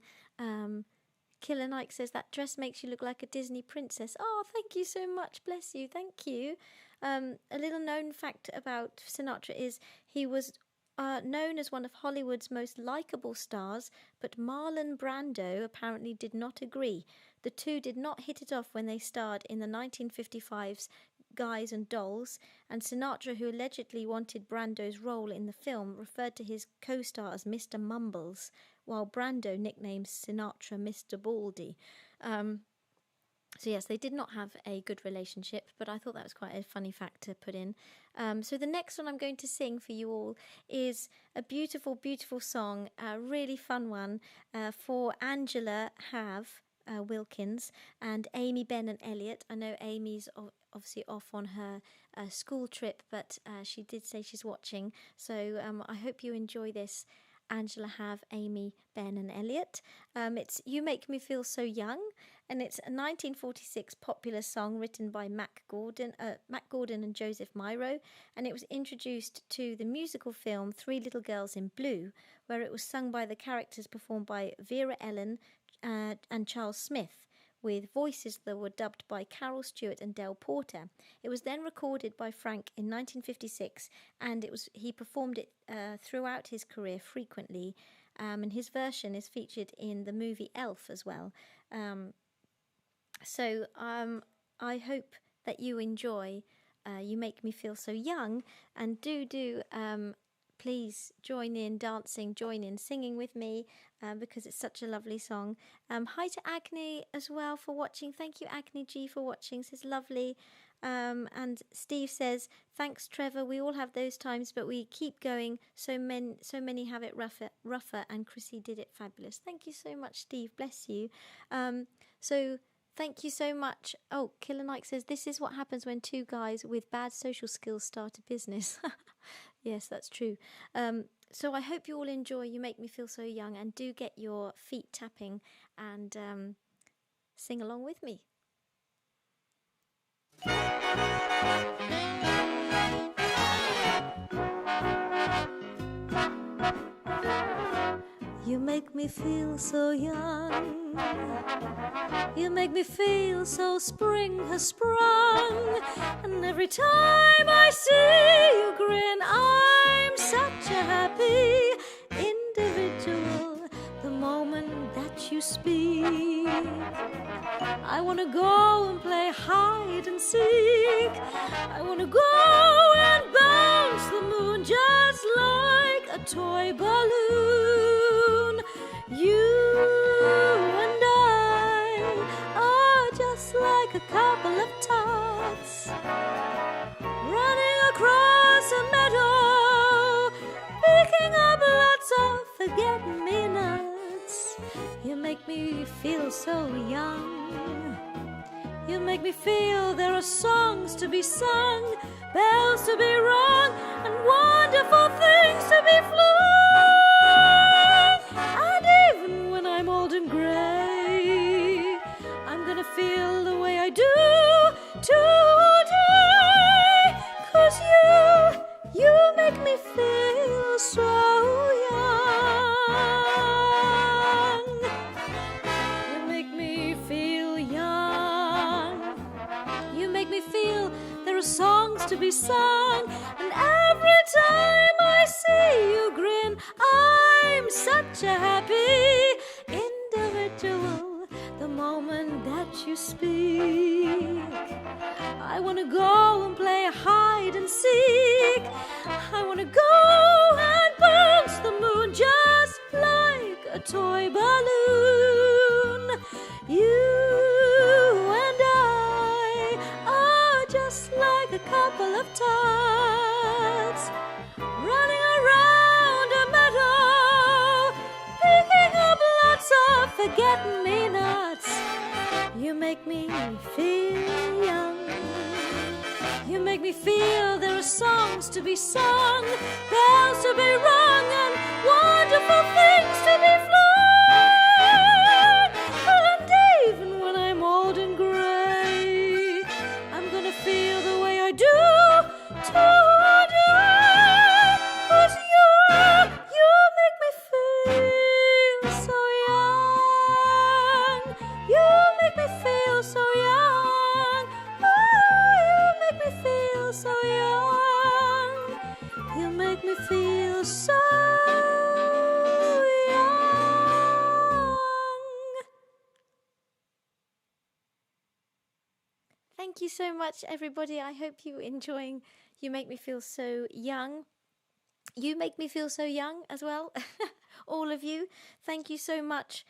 Killer Nike says, that dress makes you look like a Disney princess. Oh, thank you so much, bless you, thank you. A little known fact about Sinatra is he was known as one of Hollywood's most likeable stars, but Marlon Brando apparently did not agree. The two did not hit it off when they starred in the 1955's Guys and Dolls, and Sinatra, who allegedly wanted Brando's role in the film, referred to his co-star as Mr. Mumbles, while Brando nicknamed Sinatra Mr. Baldy. So yes, they did not have a good relationship, but I thought that was quite a funny fact to put in. So the next one I'm going to sing for you all is a beautiful, beautiful song, a really fun one for Angela Wilkins and Amy, Ben and Elliot. I know Amy's obviously off on her school trip, but she did say she's watching. So I hope you enjoy this. Angela Amy, Ben and Elliot. It's You Make Me Feel So Young, and it's a 1946 popular song written by Mac Gordon and Joseph Miro, and it was introduced to the musical film Three Little Girls in Blue, where it was sung by the characters performed by Vera Ellen and Charles Smith, with voices that were dubbed by Carol Stewart and Del Porter. It was then recorded by Frank in 1956, and he performed it throughout his career frequently, and his version is featured in the movie Elf as well. So I hope that you enjoy You Make Me Feel So Young, and do please join in dancing, join in singing with me, because it's such a lovely song. Hi to Agni as well for watching. Thank you, Agni G, for watching. This is lovely. And Steve says, thanks, Trevor. We all have those times, but we keep going. So many have it rougher, and Chrissy did it fabulous. Thank you so much, Steve. Bless you. So thank you so much. Oh, Killer Nike says, this is what happens when two guys with bad social skills start a business. Yes, that's true. So I hope you all enjoy You Make Me Feel So Young, and do get your feet tapping and sing along with me. You make me feel so young. You make me feel so spring has sprung. And every time I see you grin, I'm such a happy individual. The moment that you speak, I want to go and play hide and seek. I want to go and bounce the moon just like a toy balloon. You and I are just like a couple of tots running across a meadow, picking up lots of forget-me-nots. You make me feel so young. You make me feel there are songs to be sung, bells to be rung, and wonderful things to be flung. And even when I'm old and grey, I'm gonna feel the way I do today. 'Cause you make me feel so young. young. And every time I see you grin, I'm such a happy individual. The moment that you speak, I want to go and play hide and seek. I want to go and bounce the moon just like a toy balloon. You and I are just like a couple of tots running around a meadow, picking up lots of forget-me-nots. You make me feel young. You make me feel there are songs to be sung, bells to be rung, and wonderful things to be flown. And even when I'm old and grey, I'm gonna feel the way I do today. 'Cause you make me feel so young. You make me feel so young. Oh, you make me feel so young. You make me feel so young. Thank you so much, everybody. I hope you're enjoying You Make Me Feel So Young. You make me feel so young as well. All of you. Thank you so much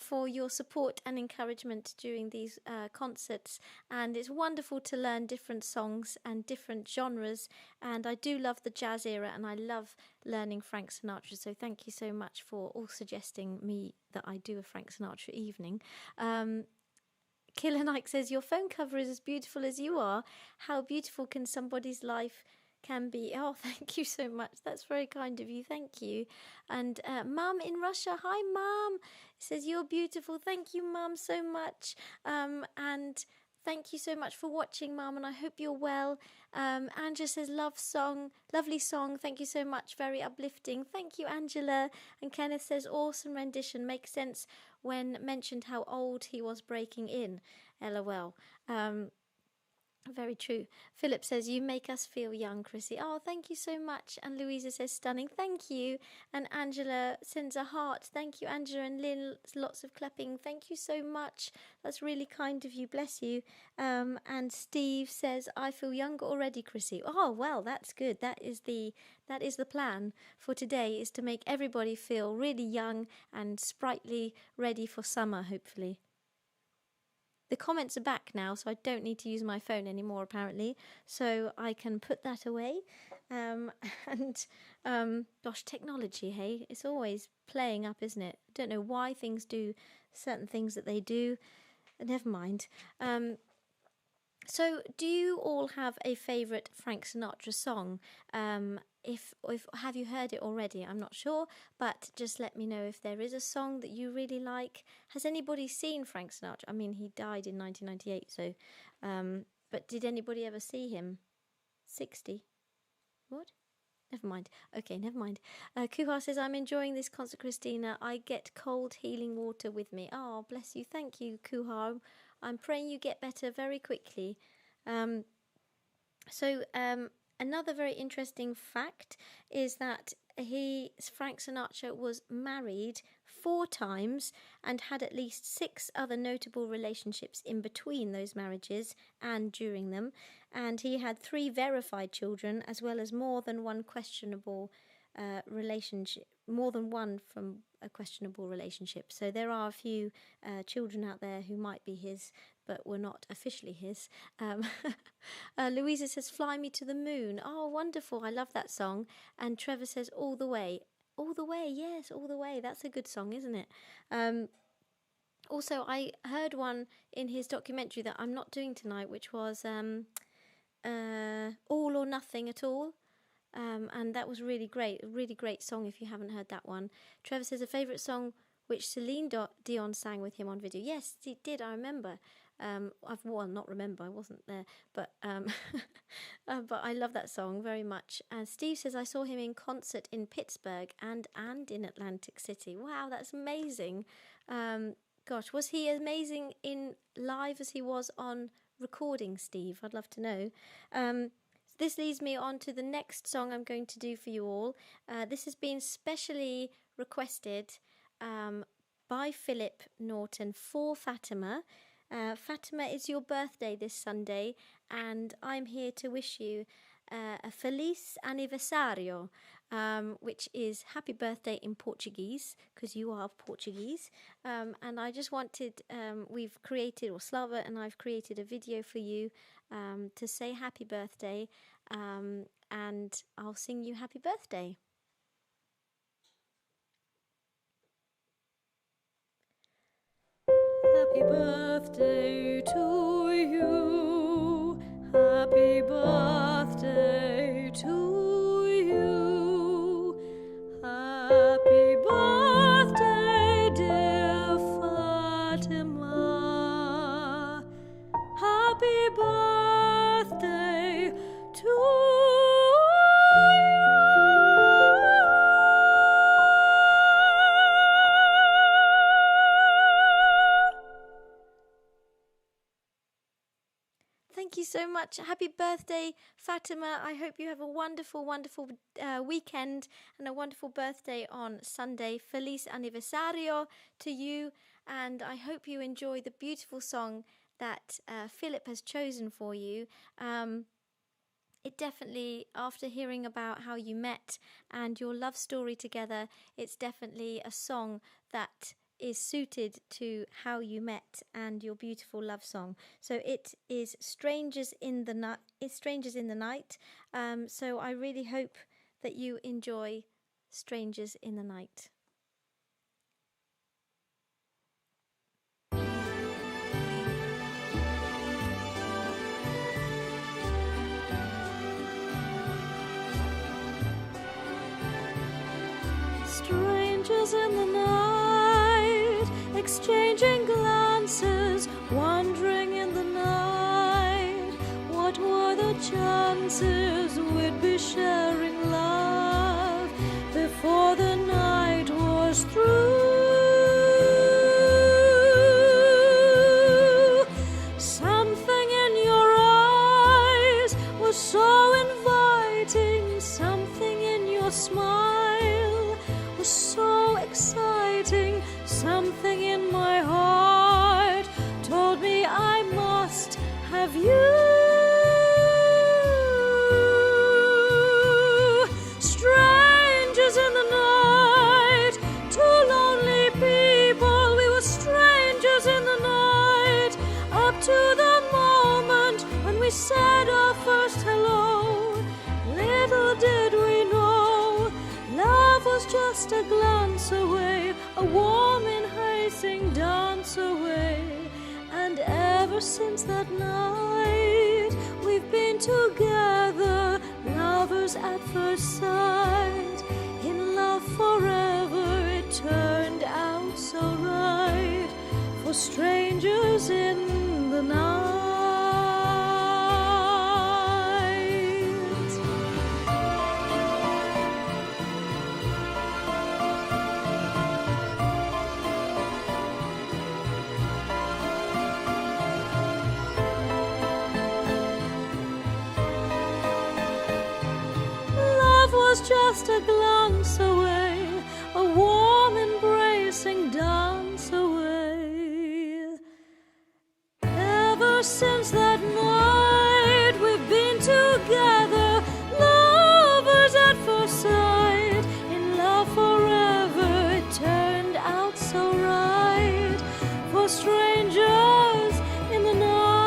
for your support and encouragement during these concerts. And it's wonderful to learn different songs and different genres. And I do love the jazz era, and I love learning Frank Sinatra. So thank you so much for all suggesting me that I do a Frank Sinatra evening. Killer Nike says, your phone cover is as beautiful as you are. How beautiful can somebody's life can be? Oh, thank you so much. That's very kind of you. Thank you. And Mum in Russia. Hi, Mum. Says, you're beautiful. Thank you, Mum, so much. And thank you so much for watching, Mum, and I hope you're well. Angela says, lovely song. Thank you so much. Very uplifting. Thank you, Angela. And Kenneth says, awesome rendition. Makes sense when mentioned how old he was breaking in. LOL. Very true. Philip says, you make us feel young, Chrissy. Oh, thank you so much. And Louisa says, stunning. Thank you. And Angela sends a heart. Thank you, Angela. And Lynn, lots of clapping. Thank you so much. That's really kind of you. Bless you. And Steve says, I feel younger already, Chrissy. Oh, well, that's good. That is the plan for today, is to make everybody feel really young and sprightly, ready for summer, hopefully. The comments are back now, so I don't need to use my phone anymore, apparently. So I can put that away. Gosh, technology, hey? It's always playing up, isn't it? I don't know why things do certain things that they do. Never mind. So do you all have a favourite Frank Sinatra song? If have you heard it already? I'm not sure, but just let me know if there is a song that you really like. Has anybody seen Frank Sinatra? I mean, he died in 1998, so but did anybody ever see him? 60? What? Never mind. Okay, never mind. Kuhar says, I'm enjoying this concert, Christina. I get cold healing water with me. Oh, bless you. Thank you, Kuhar. I'm praying you get better very quickly. Another very interesting fact is that Frank Sinatra was married 4 times and had at least 6 other notable relationships in between those marriages and during them. And he had 3 verified children, as well as more than one questionable relationship, more than one from a questionable relationship. So there are a few children out there who might be his, but were not officially his. Louisa says, fly me to the moon. Oh, wonderful. I love that song. And Trevor says, all the way. All the way, yes, all the way. That's a good song, isn't it? Also, I heard one in his documentary that I'm not doing tonight, which was All or Nothing at All. And that was really great. A really great song if you haven't heard that one. Trevor says, a favourite song which Celine Dion sang with him on video. Yes, he did, I remember. Not remember, I wasn't there, but but I love that song very much. And Steve says, I saw him in concert in Pittsburgh and in Atlantic City. Wow, that's amazing. Gosh, was he amazing in live as he was on recording, Steve? I'd love to know. this leads me on to the next song I'm going to do for you all. This has been specially requested by Philip Norton for Fatima. Fatima, it's your birthday this Sunday, and I'm here to wish you a Feliz Aniversario, which is happy birthday in Portuguese, because you are Portuguese. And I just wanted, we've created, or Slava and I've created a video for you to say happy birthday, and I'll sing you happy birthday. Happy birthday to you. Happy birthday to you. Happy birthday, dear Fatima. Happy birthday to you. Thank you so much. Happy birthday, Fatima. I hope you have a wonderful, wonderful weekend and a wonderful birthday on Sunday. Feliz Aniversario to you. And I hope you enjoy the beautiful song that Philip has chosen for you. It definitely, after hearing about how you met and your love story together, it's definitely a song that is suited to how you met and your beautiful love song. So it is Strangers in the Night. So I really hope that you enjoy Strangers in the Night. Strangers in the night, exchanging glances, wandering in the night. What were the chances we'd be sharing love before the night was through? Something in your eyes was so inviting, something in your smile was so exciting, something in my heart told me I must have you. Strangers in the night, two lonely people, we were strangers in the night, up to the moment when we said our first hello. Little did we know, love was just a glance away, a warm enticing dance away. And ever since that night, we've been together, lovers at first sight, in love forever. It turned out so right for strangers in the night. Was just a glance away, a warm embracing dance away. Ever since that night we've been together, lovers at first sight, in love forever. It turned out so right for strangers in the night.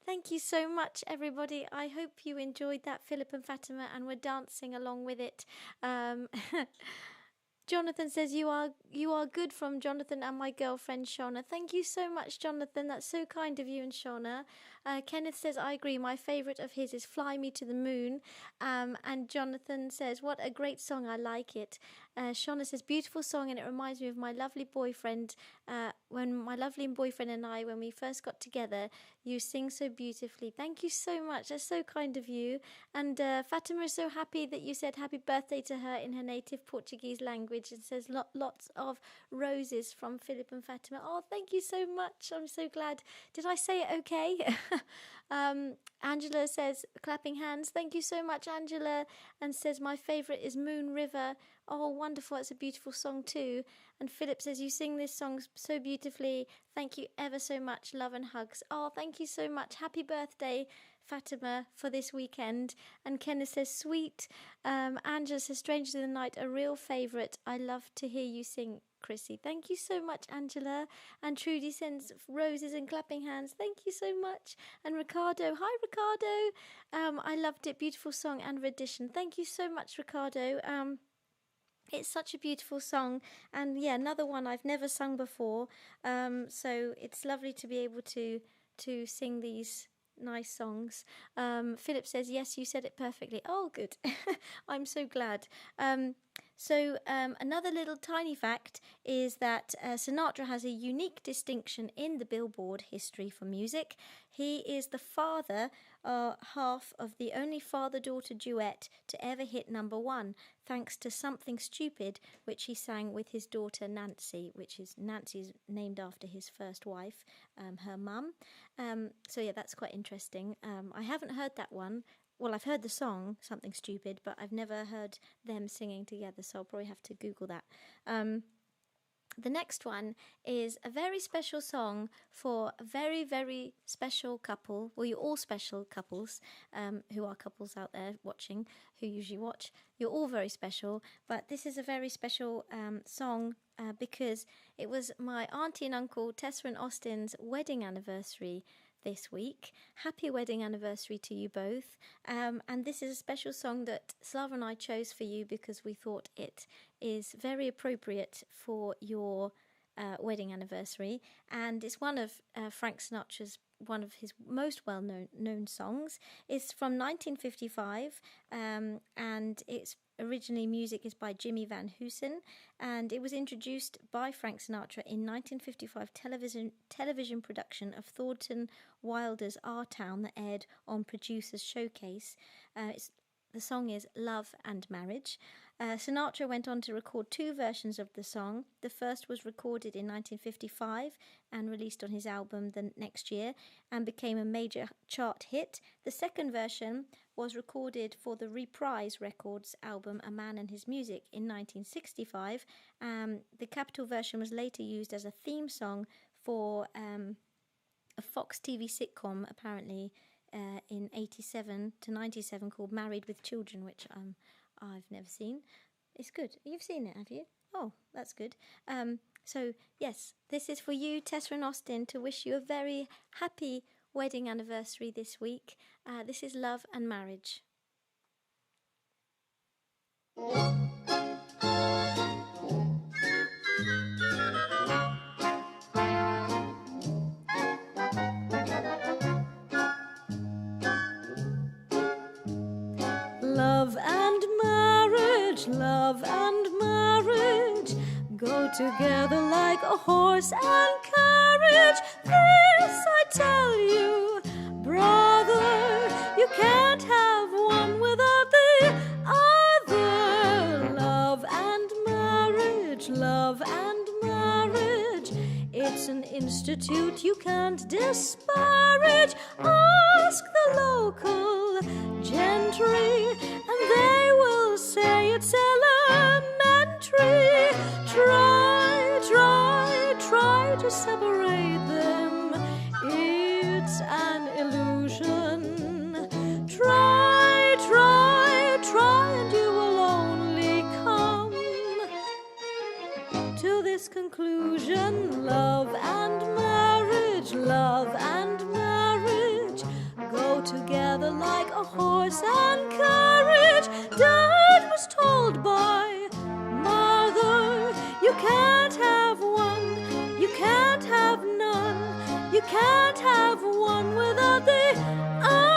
Thank you so much, everybody. I hope you enjoyed that, Philip and Fatima, and were dancing along with it. Jonathan says, you are good, from Jonathan and my girlfriend Shauna. Thank you so much, Jonathan. That's so kind of you and Shauna. Kenneth says, I agree. My favourite of his is Fly Me to the Moon. And Jonathan says, what a great song. I like it. Shauna says, beautiful song, and it reminds me of my lovely boyfriend. When my lovely boyfriend and I, when we first got together, you sing so beautifully. Thank you so much. That's so kind of you. And Fatima is so happy that you said happy birthday to her in her native Portuguese language, and says lots of roses from Philip and Fatima. Oh, thank you so much. I'm so glad. Did I say it okay? Angela says, clapping hands. Thank you so much, Angela. And says, my favourite is Moon River. Oh, wonderful. It's a beautiful song too. And Philip says, you sing this song so beautifully. Thank you ever so much. Love and hugs. Oh, thank you so much. Happy birthday, Fatima, for this weekend. And Kenneth says, sweet. Angela says, Strangers in the Night, a real favourite. I love to hear you sing, Chrissy. Thank you so much, Angela. And Trudy sends roses and clapping hands. Thank you so much. And Ricardo, hi Ricardo. I loved it. Beautiful song and rendition. Thank you so much, Ricardo. It's such a beautiful song, and yeah, another one I've never sung before. So it's lovely to be able to sing these nice songs. Philip says, yes, you said it perfectly. Oh, good. I'm so glad. So another little tiny fact is that Sinatra has a unique distinction in the Billboard history for music. He is the father, half of the only father-daughter duet to ever hit #1, thanks to Something Stupid, which he sang with his daughter Nancy, which is Nancy's named after his first wife, her mum. So yeah, that's quite interesting. I haven't heard that one. Well, I've heard the song, Something Stupid, but I've never heard them singing together, so I'll probably have to Google that. The next one is a very special song for a very, very special couple. Well, you're all special couples who are couples out there watching, who usually watch. You're all very special, but this is a very special song because it was my auntie and uncle Tessa and Austin's wedding anniversary this week. Happy wedding anniversary to you both. And this is a special song that Slava and I chose for you because we thought it is very appropriate for your wedding anniversary. And it's one of Frank Sinatra's, one of his most well-known songs. It's from 1955, and it's originally music is by Jimmy Van Heusen, and it was introduced by Frank Sinatra in 1955 television production of Thornton Wilder's Our Town that aired on Producers Showcase. The song is Love and Marriage. Sinatra went on to record 2 versions of the song. The first was recorded in 1955 and released on his album the next year and became a major chart hit. The second version was recorded for the Reprise Records album A Man and His Music in 1965. The Capitol version was later used as a theme song for a Fox TV sitcom, apparently, in 87 to 97 called Married with Children, which I've never seen. It's good. You've seen it, have you? Oh, that's good. So, yes, this is for you, Tessa and Austin, to wish you a very happy wedding anniversary this week. This is Love and Marriage. Love and marriage, love and marriage go together like a horse and carriage. This I tell you, brother, you can't have one without the other. Love and marriage, love and marriage, it's an institute you can't disparage. Ask the local gentry, and they will say it's elementary. Try to separate them. It's an illusion. Try, and you will only come to this conclusion. Love and marriage, love and marriage go together like a horse and carriage. Dad was told by mother, you can't have one, you can't have none, you can't have one without without the other.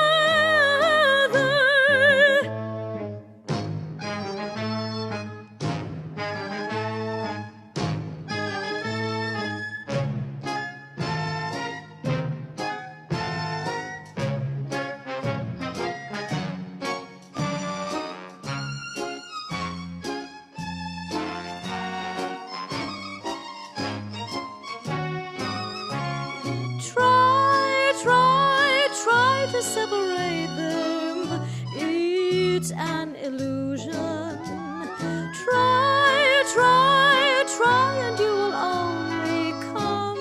Try to separate them. It's an illusion. Try, and you will only come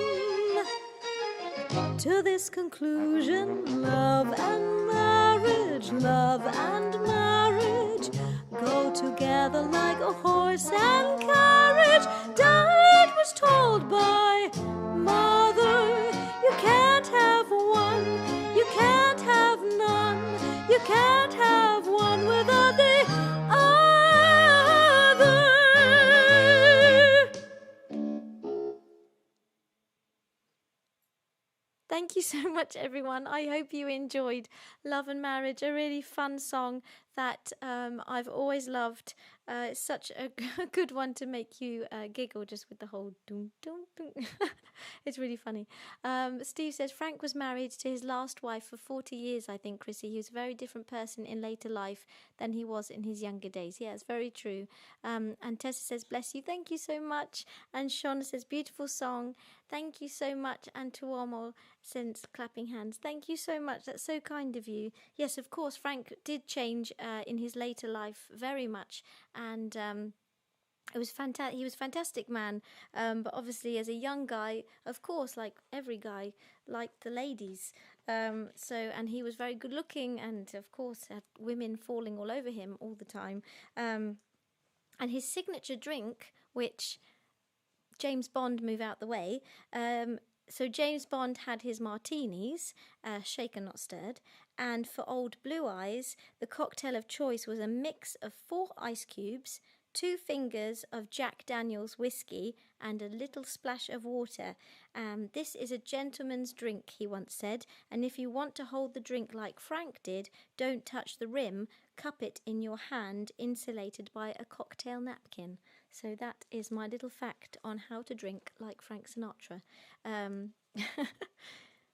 to this conclusion. Love and marriage go together like a horse and carriage. Dad was told by mother, you can't have one, you can't have none, you can't have one without the other. Thank you so much, everyone. I hope you enjoyed Love and Marriage, a really fun song that I've always loved. It's such a good one to make you giggle just with the whole doom, doom, doom. It's really funny. Steve says, Frank was married to his last wife for 40 years, I think, Chrissy. He was a very different person in later life than he was in his younger days. Yeah, it's very true. And Tessa says, bless you. Thank you so much. And Shauna says, beautiful song. Thank you so much. And Tuomo sends clapping hands. Thank you so much. That's so kind of you. Yes, of course, Frank did change in his later life very much. And it was fantastic. He was a fantastic man, but obviously as a young guy, of course, like every guy, liked the ladies. And he was very good looking, and of course had women falling all over him all the time. And his signature drink, which James Bond, move out the way. So James Bond had his martinis, shaken not stirred, and for Old Blue Eyes, the cocktail of choice was a mix of 4 ice cubes, 2 fingers of Jack Daniel's whiskey, and a little splash of water. This is a gentleman's drink, he once said, and if you want to hold the drink like Frank did, don't touch the rim, cup it in your hand, insulated by a cocktail napkin. So that is my little fact on how to drink like Frank Sinatra.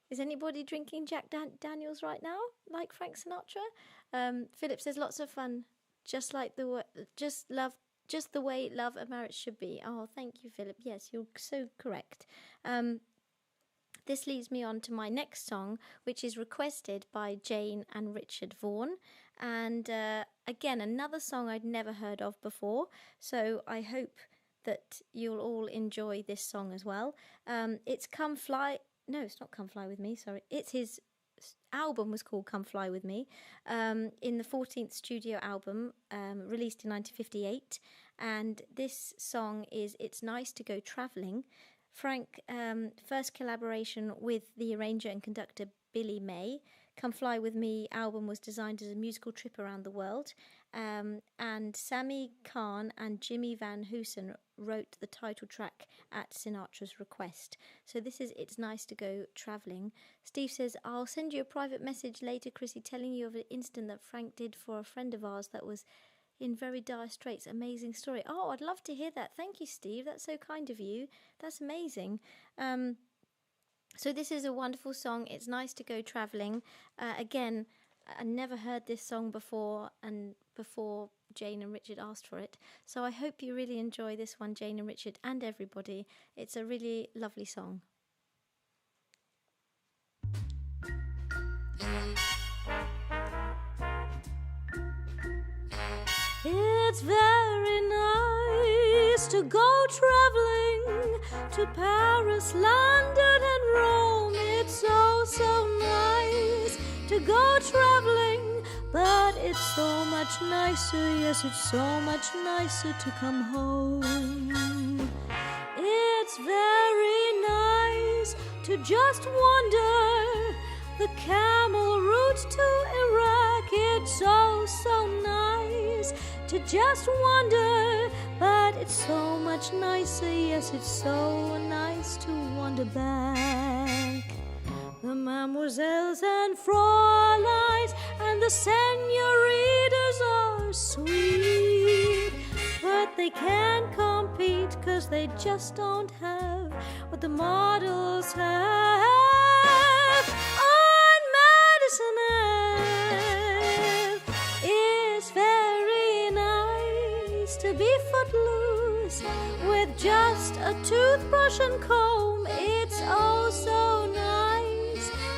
Is anybody drinking Jack Daniels right now, like Frank Sinatra? Philip says, lots of fun, just the way love and marriage should be. Oh, thank you, Philip. Yes, you're so correct. This leads me on to my next song, which is requested by Jane and Richard Vaughan. And again, another song I'd never heard of before. So I hope that you'll all enjoy this song as well. It's Come Fly... No, it's not Come Fly With Me, sorry. It's his album was called Come Fly With Me, in the 14th studio album, released in 1958. And this song is It's Nice to Go Travelling. Frank, first collaboration with the arranger and conductor Billy May. Come Fly With Me album was designed as a musical trip around the world. And Sammy Kahn and Jimmy Van Heusen wrote the title track at Sinatra's request. So this is It's Nice to Go Travelling. Steve says, I'll send you a private message later, Chrissy, telling you of an incident that Frank did for a friend of ours that was in very dire straits. Amazing story. Oh, I'd love to hear that. Thank you, Steve. That's so kind of you. That's amazing. So this is a wonderful song. It's Nice to Go Travelling. Again, I never heard this song before, and before Jane and Richard asked for it. So I hope you really enjoy this one, Jane and Richard, and everybody. It's a really lovely song. It's very nice to go traveling to Paris, London and Rome. It's so, so nice to go traveling, but it's so much nicer, yes, it's so much nicer to come home. It's very nice to just wander the camel route to Iraq. It's so, so nice to just wander, but it's so much nicer, yes, it's so nice to wander back. The mademoiselles and frauleins and the senoritas are sweet, but they can't compete 'cause they just don't have what the models have on Madison Ave. It's very nice to be footloose with just a toothbrush and comb. It's oh so nice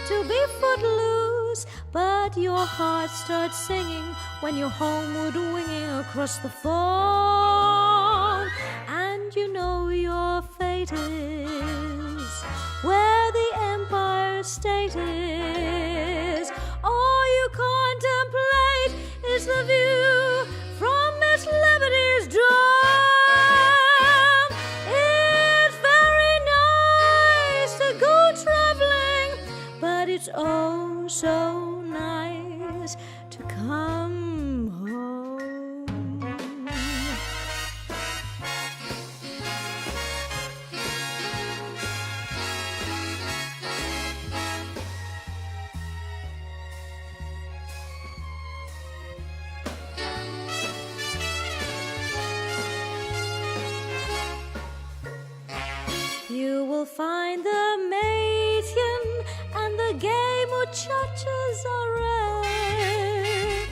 to be footloose, but your heart starts singing when you're homeward winging across the foam, and you know your fate is where the Empire State is. All you contemplate is the view from Miss Liberty's drum. It's very nice to go traveling, but it's oh so nice to come home. You will find the Maytian and the gay muchachas are rare,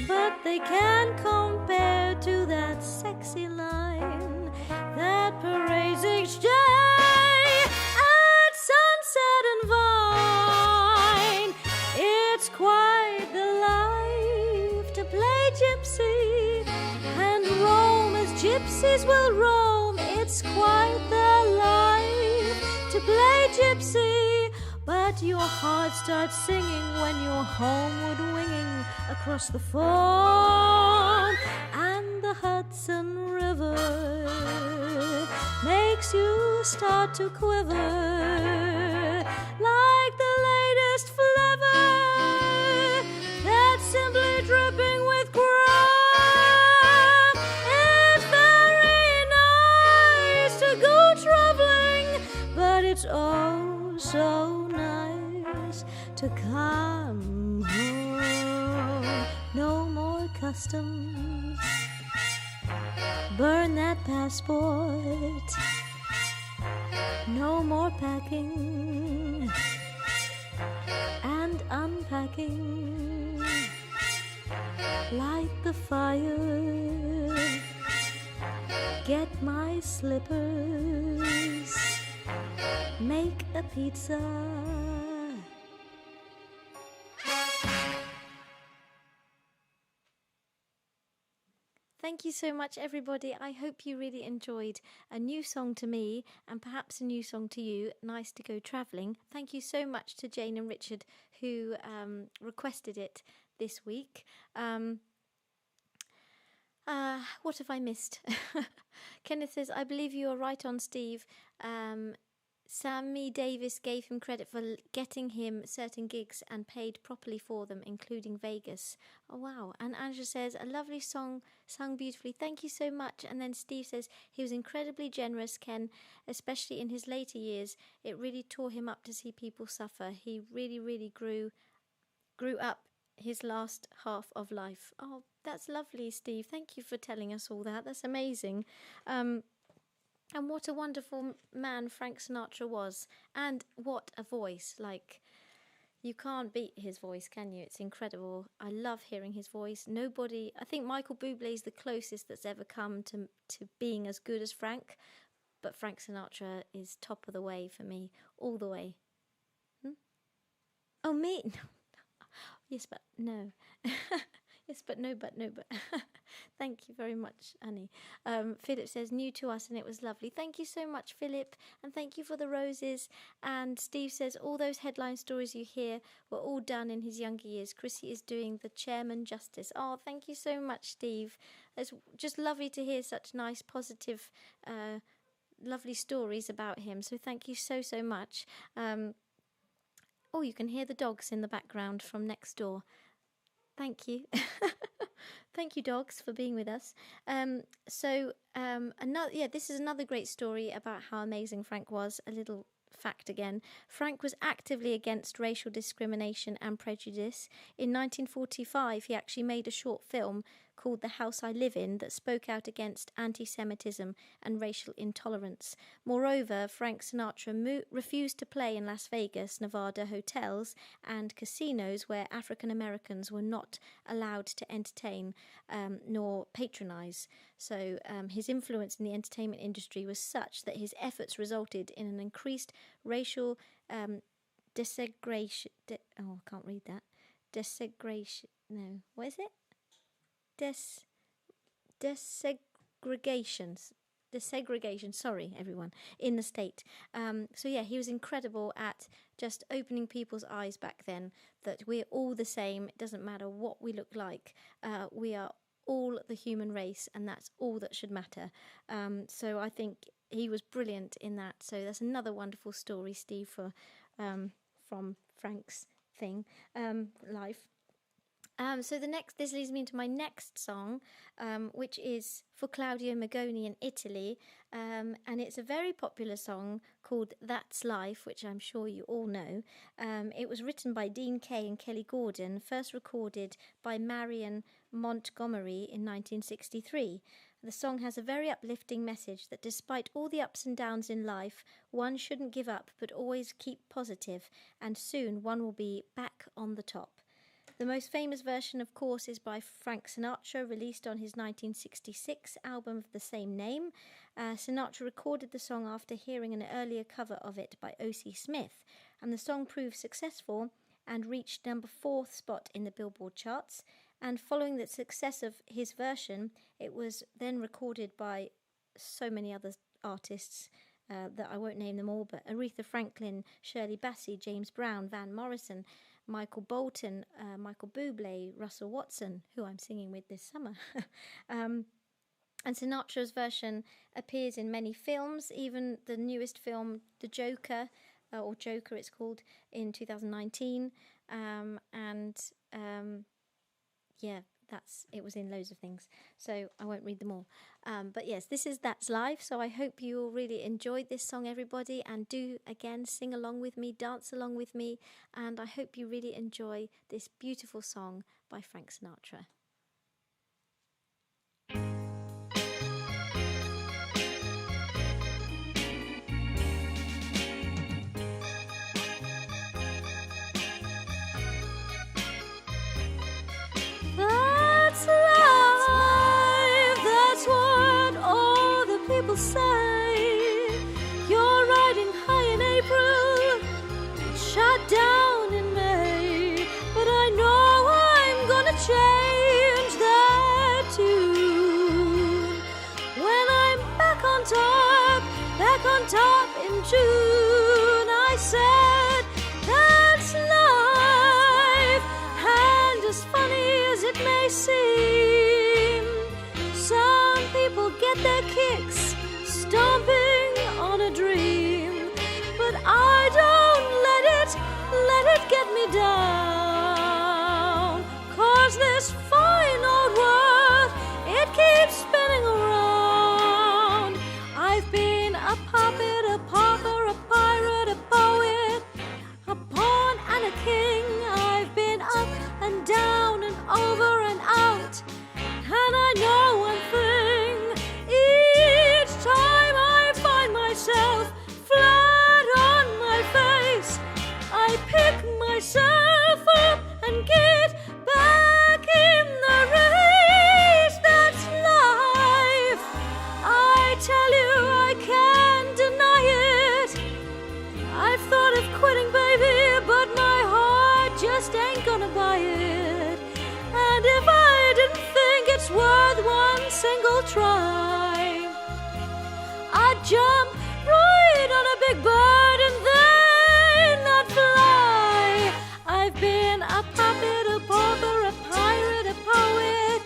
but they can't compare to that sexy line that parades each day at Sunset and Vine. It's quite the life to play gypsy and roam as gypsies will roam. It's quite the life to play gypsy, but your heart starts singing when you're homeward winging across the foam, and the Hudson River makes you start to quiver like the latest flavour that's simply dripping with crime. It's very nice to go traveling, but it's oh so nice to come home. No more customs, burn that passport. No more packing and unpacking. Light the fire, get my slippers, make a pizza. Thank you so much, everybody. I hope you really enjoyed a new song to me and perhaps a new song to you. Nice to go travelling. Thank you so much to Jane and Richard who requested it this week. What have I missed? Kenneth says, I believe you are right on, Steve. Sammy Davis gave him credit for getting him certain gigs and paid properly for them, including Vegas. Oh, wow. And Angela says, a lovely song, sung beautifully. Thank you so much. And then Steve says, he was incredibly generous, Ken, especially in his later years. It really tore him up to see people suffer. He really, really grew up his last half of life. Oh, that's lovely, Steve. Thank you for telling us all that. That's amazing. And what a wonderful man Frank Sinatra was. And what a voice. Like, you can't beat his voice, can you? It's incredible. I love hearing his voice. Nobody, I think Michael Bublé is the closest that's ever come to being as good as Frank. But Frank Sinatra is top of the way for me, all the way. Oh, me? No. Yes, but no. Yes, but no, but no, but. Thank you very much, Annie. Philip says, new to us, and it was lovely. Thank you so much, Philip, and thank you for the roses. And Steve says, all those headline stories you hear were all done in his younger years. Chrissy is doing the chairman justice. Oh, thank you so much, Steve. It's just lovely to hear such nice, positive, lovely stories about him. So thank you so, so much. Oh, you can hear the dogs in the background from next door. Thank you. Thank you, dogs, for being with us. This is another great story about how amazing Frank was. A little fact again. Frank was actively against racial discrimination and prejudice. In 1945, he actually made a short film called The House I Live In that spoke out against anti-Semitism and racial intolerance. Moreover, Frank Sinatra refused to play in Las Vegas, Nevada hotels and casinos where African Americans were not allowed to entertain nor patronize. So his influence in the entertainment industry was such that his efforts resulted in an increased racial desegregation. I can't read that. Desegregation. No, what is it? Desegregation, sorry everyone, in the state. So yeah, he was incredible at just opening people's eyes back then that we're all the same. It doesn't matter what we look like. We are all the human race, and that's all that should matter. So I think he was brilliant in that. So that's another wonderful story, Steve, from Frank's life. So this leads me into my next song, which is for Claudio Magoni in Italy, and it's a very popular song called That's Life, which I'm sure you all know. It was written by Dean Kay and Kelly Gordon, first recorded by Marion Montgomery in 1963. The song has a very uplifting message that despite all the ups and downs in life, one shouldn't give up but always keep positive, and soon one will be back on the top. The most famous version, of course, is by Frank Sinatra, released on his 1966 album of the same name. Sinatra recorded the song after hearing an earlier cover of it by O.C. Smith, and the song proved successful and reached number 4th spot in the Billboard charts. And following the success of his version, it was then recorded by so many other artists that I won't name them all, but Aretha Franklin, Shirley Bassey, James Brown, Van Morrison, Michael Bolton, Michael Bublé, Russell Watson, who I'm singing with this summer. And Sinatra's version appears in many films, even the newest film, The Joker, or Joker it's called, in 2019. It was in loads of things, so I won't read them all. But yes, That's Life, so I hope you all really enjoyed this song, everybody, and do, again, sing along with me, dance along with me, and I hope you really enjoy this beautiful song by Frank Sinatra. Say you're riding high in April, shut down in May, but I know I'm gonna change that tune when I'm back on top in June. I said that's life, and as funny as it may seem, some people get their kicks stomping on a dream, but I don't let it get me down, 'cause this fine old world, it keeps spinning around. I've been a puppet, a pauper, a pirate, a poet, a pawn and a king. I've been up and down and over and out, and I know one thing, each time I find myself flat on my face, I pick myself up and get back in the race. That's life, I tell you, I can't deny it. I've thought of quitting, baby, but my heart just ain't gonna buy it. And if I didn't think it's worth one single try, I'd jump right on a big bird and then I'd fly. I've been a puppet, a pauper, a pirate, a poet,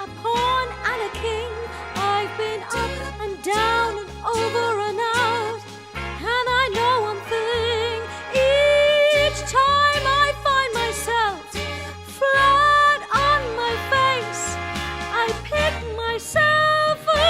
a pawn and a king. I've been up and down and over and out, and I know one thing, each time I find myself flat on my face, I pick myself up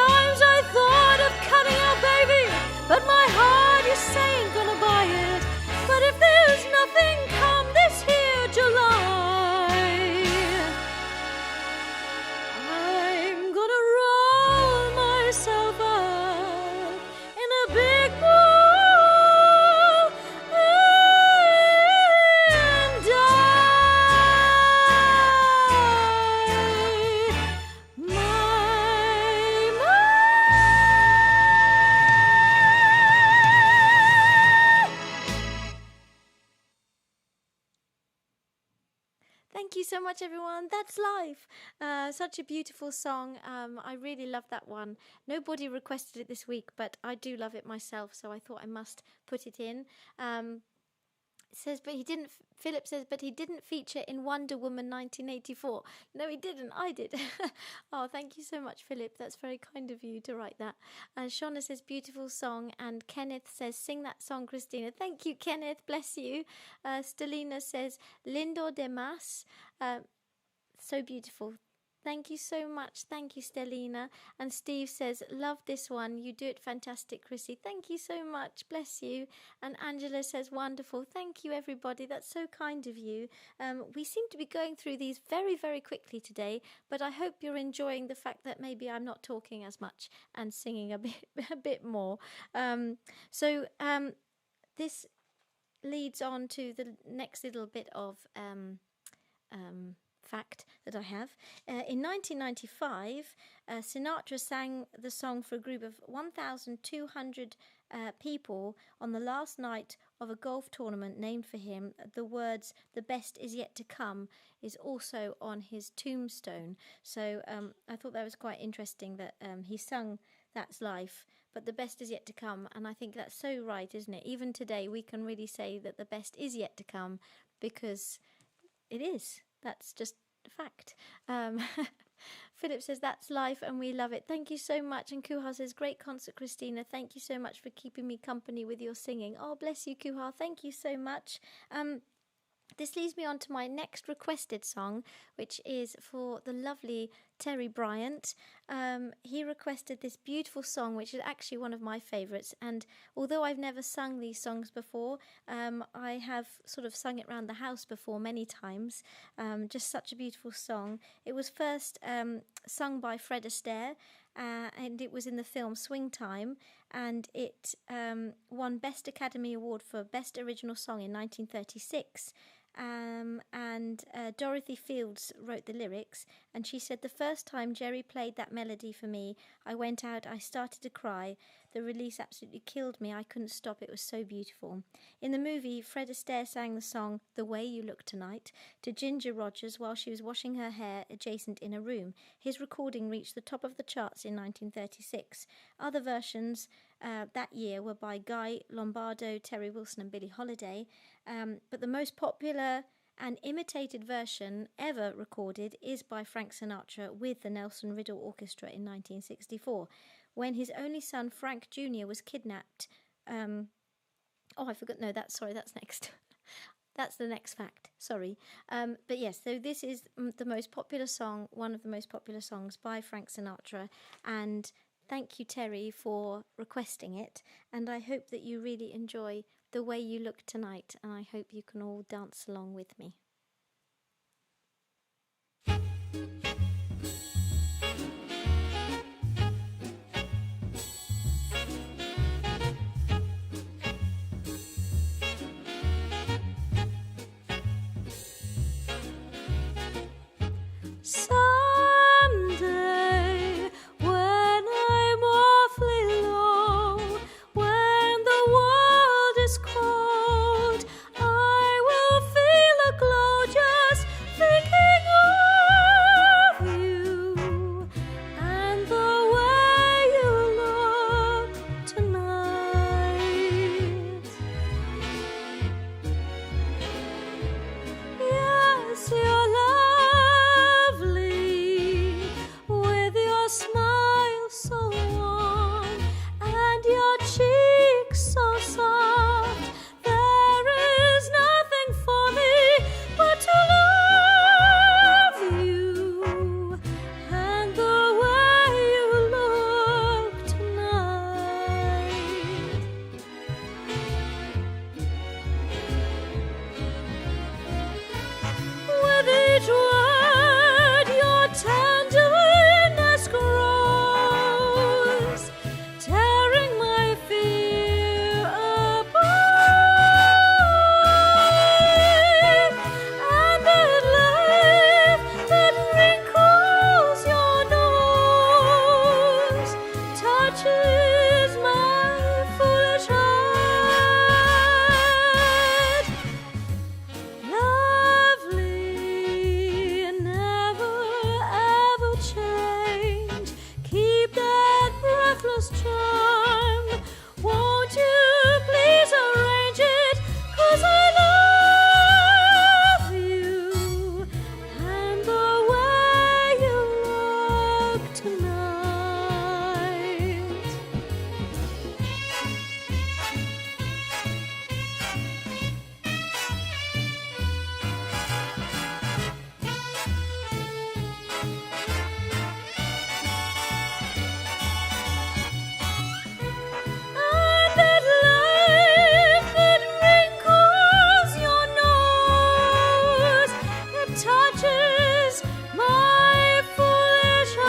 times I thought of cutting out, baby, but my heart is saying gonna buy it. But if there's nothing come this here July, I'm gonna roll myself up in a big ball and die. Thank you so much, everyone. That's life. Such a beautiful song. I really love that one. Nobody requested it this week, but I do love it myself, so I thought I must put it in. It says, but he didn't. Philip says, but he didn't feature in Wonder Woman 1984. No, he didn't. I did. Oh, thank you so much, Philip. That's very kind of you to write that. Shauna says, beautiful song. And Kenneth says, sing that song, Christina. Thank you, Kenneth. Bless you. Stelina says, Lindo de Mas. So beautiful. Thank you so much. Thank you, Stelina. And Steve says, love this one. You do it fantastic, Chrissy. Thank you so much. Bless you. And Angela says, wonderful. Thank you, everybody. That's so kind of you. We seem to be going through these very, very quickly today, but I hope you're enjoying the fact that maybe I'm not talking as much and singing a bit more. This leads on to the next little bit of fact that I have. In 1995, Sinatra sang the song for a group of 1,200 people on the last night of a golf tournament named for him. The words, "The best is yet to come," is also on his tombstone. So I thought that was quite interesting that he sung "That's Life," but the best is yet to come. And I think that's so right, isn't it? Even today, we can really say that the best is yet to come because it is. That's just a fact. Philip says, that's life and we love it. Thank you so much. And Kuhar says, great concert, Christina. Thank you so much for keeping me company with your singing. Oh, bless you, Kuhar. Thank you so much. This leads me on to my next requested song, which is for the lovely Terry Bryant. He requested this beautiful song, which is actually one of my favourites. And although I've never sung these songs before, I have sort of sung it around the house before many times. Just such a beautiful song. It was first sung by Fred Astaire, and it was in the film Swing Time. And it won Best Academy Award for Best Original Song in 1936. And Dorothy Fields wrote the lyrics, and she said, the first time Jerry played that melody for me, I went out, I started to cry. The release absolutely killed me. I couldn't stop. It was so beautiful. In the movie, Fred Astaire sang the song The Way You Look Tonight to Ginger Rogers while she was washing her hair adjacent in a room. His recording reached the top of the charts in 1936. Other versions that year were by Guy Lombardo, Terry Wilson and Billie Holiday, but the most popular and imitated version ever recorded is by Frank Sinatra with the Nelson Riddle Orchestra in 1964, when his only son Frank Jr. was kidnapped. I forgot. No, that's next. That's the next fact. Sorry. But yes, so this is the most popular song, one of the most popular songs by Frank Sinatra, and thank you, Terry, for requesting it, and I hope that you really enjoy The Way You Look Tonight, and I hope you can all dance along with me. Someday, when I'm awfully low, when the world is cold, I will feel a glow just thinking of breathless charm. Won't you please arrange it? 'Cause I love you and the way you look tonight. And that light that wrinkles your nose, that touches my foolish heart.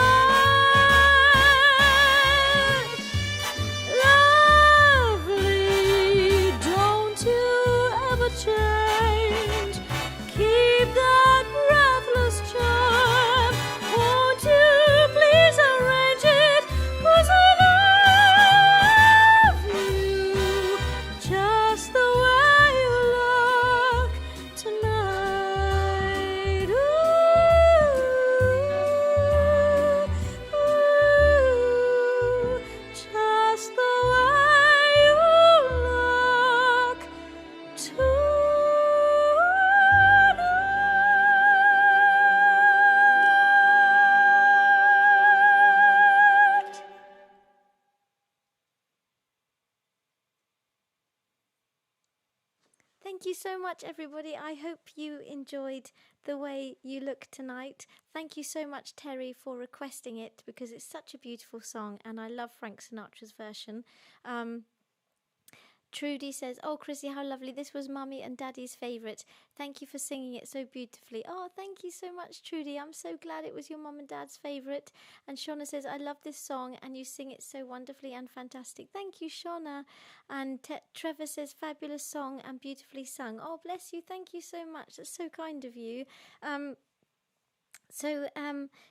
Lovely, don't you ever change. Keep that breathless charm. Won't you please arrange it? 'Cause I love you just the way you look tonight. Ooh, ooh, just the way you look tonight. Thank you so much, everybody. I hope you enjoyed The Way You Look Tonight. Thank you so much, Terry, for requesting it because it's such a beautiful song and I love Frank Sinatra's version. Trudy says, "Oh, Chrissy, how lovely. This was Mummy and Daddy's favourite. Thank you for singing it so beautifully." Oh, thank you so much, Trudy. I'm so glad it was your mum and dad's favourite. And Shauna says, "I love this song and you sing it so wonderfully and fantastic." Thank you, Shauna. And Trevor says, "Fabulous song and beautifully sung." Oh, bless you. Thank you so much. That's so kind of you.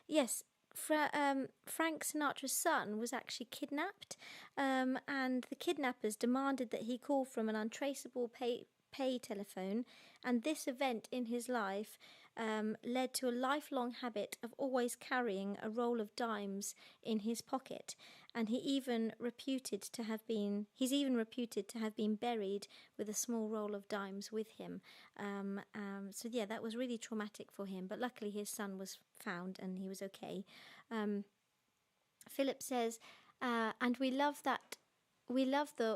Yes, Frank Sinatra's son was actually kidnapped, and the kidnappers demanded that he call from an untraceable pay telephone, and this event in his life led to a lifelong habit of always carrying a roll of dimes in his pocket, and he's even reputed to have been buried with a small roll of dimes with him. So yeah, that was really traumatic for him, but luckily his son was found and he was okay. Philip says, and we love the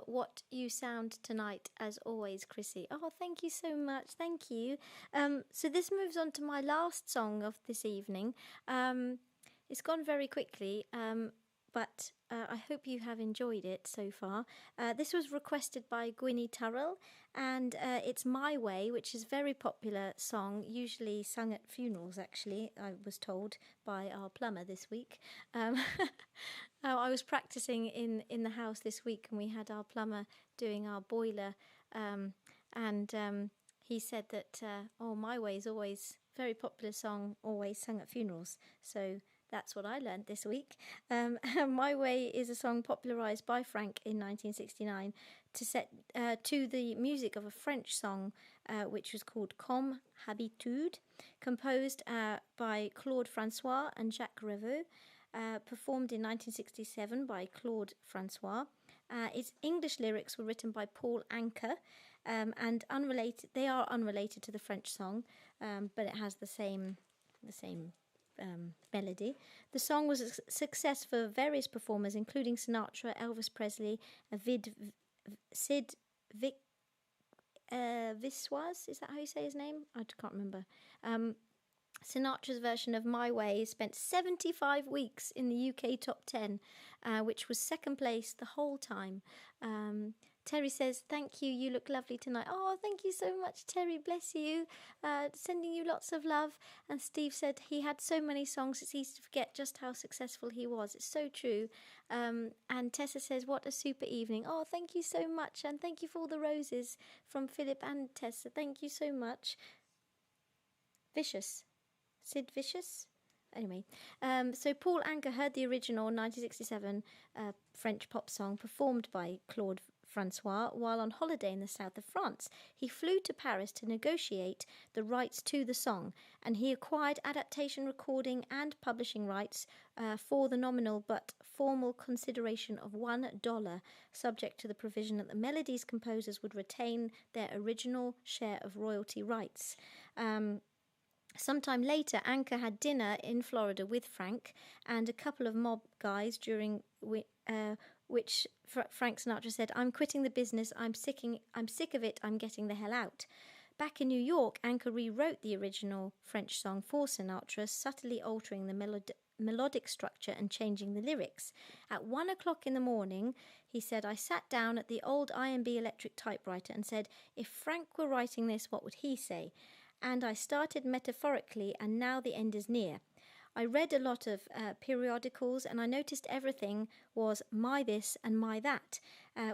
what you sound tonight as always, Chrissy. Oh, thank you so much. Thank you. So this moves on to my last song of this evening. It's gone very quickly, but I hope you have enjoyed it so far. This was requested by Gwynnie Turrell, and it's My Way, which is a very popular song, usually sung at funerals, actually, I was told by our plumber this week. I was practicing in the house this week, and we had our plumber doing our boiler, and he said that, My Way is always a very popular song, always sung at funerals, so that's what I learned this week. My Way is a song popularised by Frank in 1969 to the music of a French song which was called Comme Habitude, composed by Claude Francois and Jacques Revaux, performed in 1967 by Claude Francois. Its English lyrics were written by Paul Anka, and unrelated. They are unrelated to the French song, but it has the same melody. The song was a success for various performers, including Sinatra, Elvis Presley, Sid Vicious. Is that how you say his name? I can't remember. Sinatra's version of My Way spent 75 weeks in the UK top 10, which was second place the whole time. Terry says, "Thank you, you look lovely tonight." Oh, thank you so much, Terry, bless you. Sending you lots of love. And Steve said he had so many songs, it's easy to forget just how successful he was. It's so true. And Tessa says, "What a super evening." Oh, thank you so much. And thank you for all the roses from Philip and Tessa. Thank you so much. Sid Vicious? Anyway, so Paul Anka heard the original 1967 French pop song performed by Claude Francois while on holiday in the south of France. He flew to Paris to negotiate the rights to the song, and he acquired adaptation, recording and publishing rights for the nominal but formal consideration of $1, subject to the provision that the melody's composers would retain their original share of royalty rights. Sometime later, Anchor had dinner in Florida with Frank and a couple of mob guys, during which Frank Sinatra said, "I'm quitting the business. I'm sick of it. I'm getting the hell out." Back in New York, Anchor rewrote the original French song for Sinatra, subtly altering the melodic structure and changing the lyrics. At 1 o'clock in the morning, he said, "I sat down at the old IMB electric typewriter and said, if Frank were writing this, what would he say? And I started metaphorically, and now the end is near. I read a lot of periodicals, and I noticed everything was my this and my that.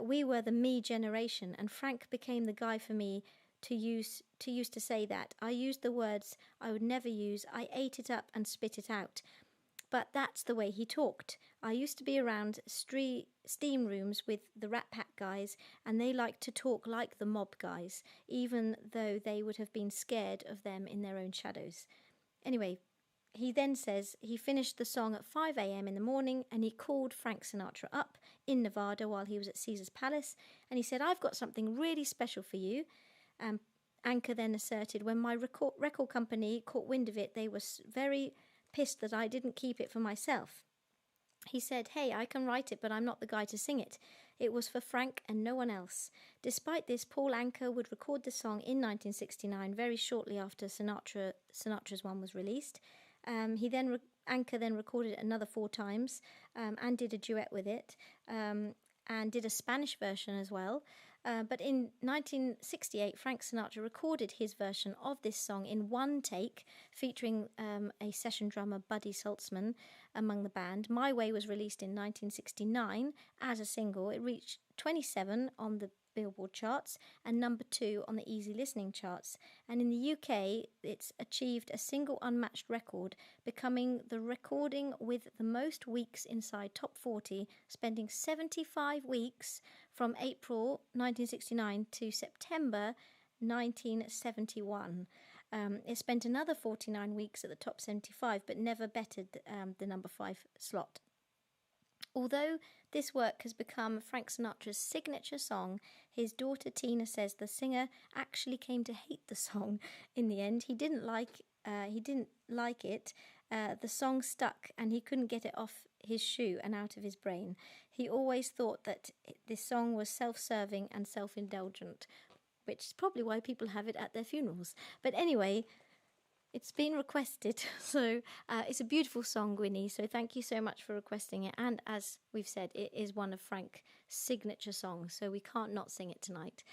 We were the me generation, and Frank became the guy for me to use to say that. I used the words I would never use. I ate it up and spit it out. But that's the way he talked. I used to be around steam rooms with the Rat Pack guys, and they liked to talk like the mob guys, even though they would have been scared of them in their own shadows." Anyway, he then says he finished the song at 5 a.m. in the morning, and he called Frank Sinatra up in Nevada while he was at Caesar's Palace, and he said, "I've got something really special for you." Anchor then asserted, "When my record company caught wind of it, they were very pissed that I didn't keep it for myself." He said, "Hey, I can write it, but I'm not the guy to sing it. It was for Frank and no one else." Despite this, Paul Anka would record the song in 1969, very shortly after Sinatra's one was released. Anka then recorded it another 4 times and did a duet with it, and did a Spanish version as well. But in 1968, Frank Sinatra recorded his version of this song in one take, featuring a session drummer, Buddy Saltzman, among the band. My Way was released in 1969 as a single. It reached 27 on the Billboard charts and number 2 on the Easy Listening charts. And in the UK, it's achieved a single unmatched record, becoming the recording with the most weeks inside Top 40, spending 75 weeks from April 1969 to September 1971. It spent another 49 weeks at the top 75, but never bettered the number 5 slot. Although this work has become Frank Sinatra's signature song, his daughter Tina says the singer actually came to hate the song in the end. He didn't like it. The song stuck, and he couldn't get it off his shoe and out of his brain. He always thought that this song was self-serving and self-indulgent, which is probably why people have it at their funerals. But anyway, it's been requested, so it's a beautiful song, Gwynnie, so thank you so much for requesting it. And as we've said, it is one of Frank's signature songs, so we can't not sing it tonight.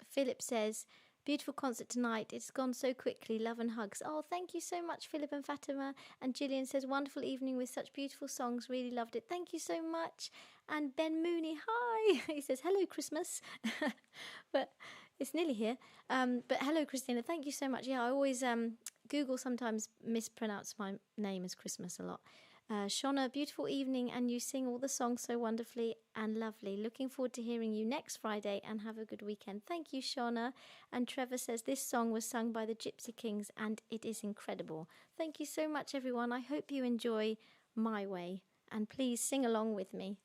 Philip says, "Beautiful concert tonight. It's gone so quickly. Love and hugs." Oh, thank you so much, Philip and Fatima. And Gillian says, "Wonderful evening with such beautiful songs. Really loved it. Thank you so much." And Ben Mooney, hi. He says, "Hello, Christmas." But it's nearly here. But hello, Christina. Thank you so much. Yeah, I always, Google sometimes mispronounce my name as Christmas a lot. Shauna, beautiful evening, and you sing all the songs so wonderfully and lovely. Looking forward to hearing you next Friday, and have a good weekend. Thank you, Shauna. And Trevor says this song was sung by the Gypsy Kings, and it is incredible. Thank you so much, everyone. I hope you enjoy My Way, and please sing along with me.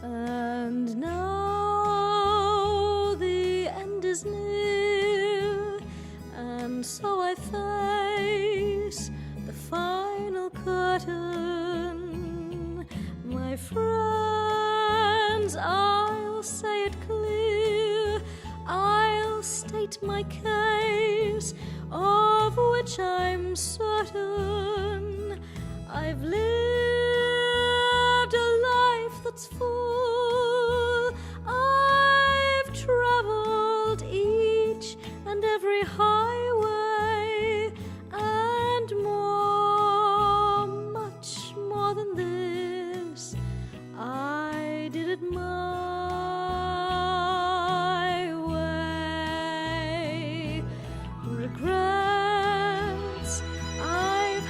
And now the end is near, and so I face the final curtain. My friends, I'll say it clear, I'll state my case, of which I'm certain. I've lived a life that's full. I've traveled each and every highway, and more, much more than this, I did it my way. Regrets I've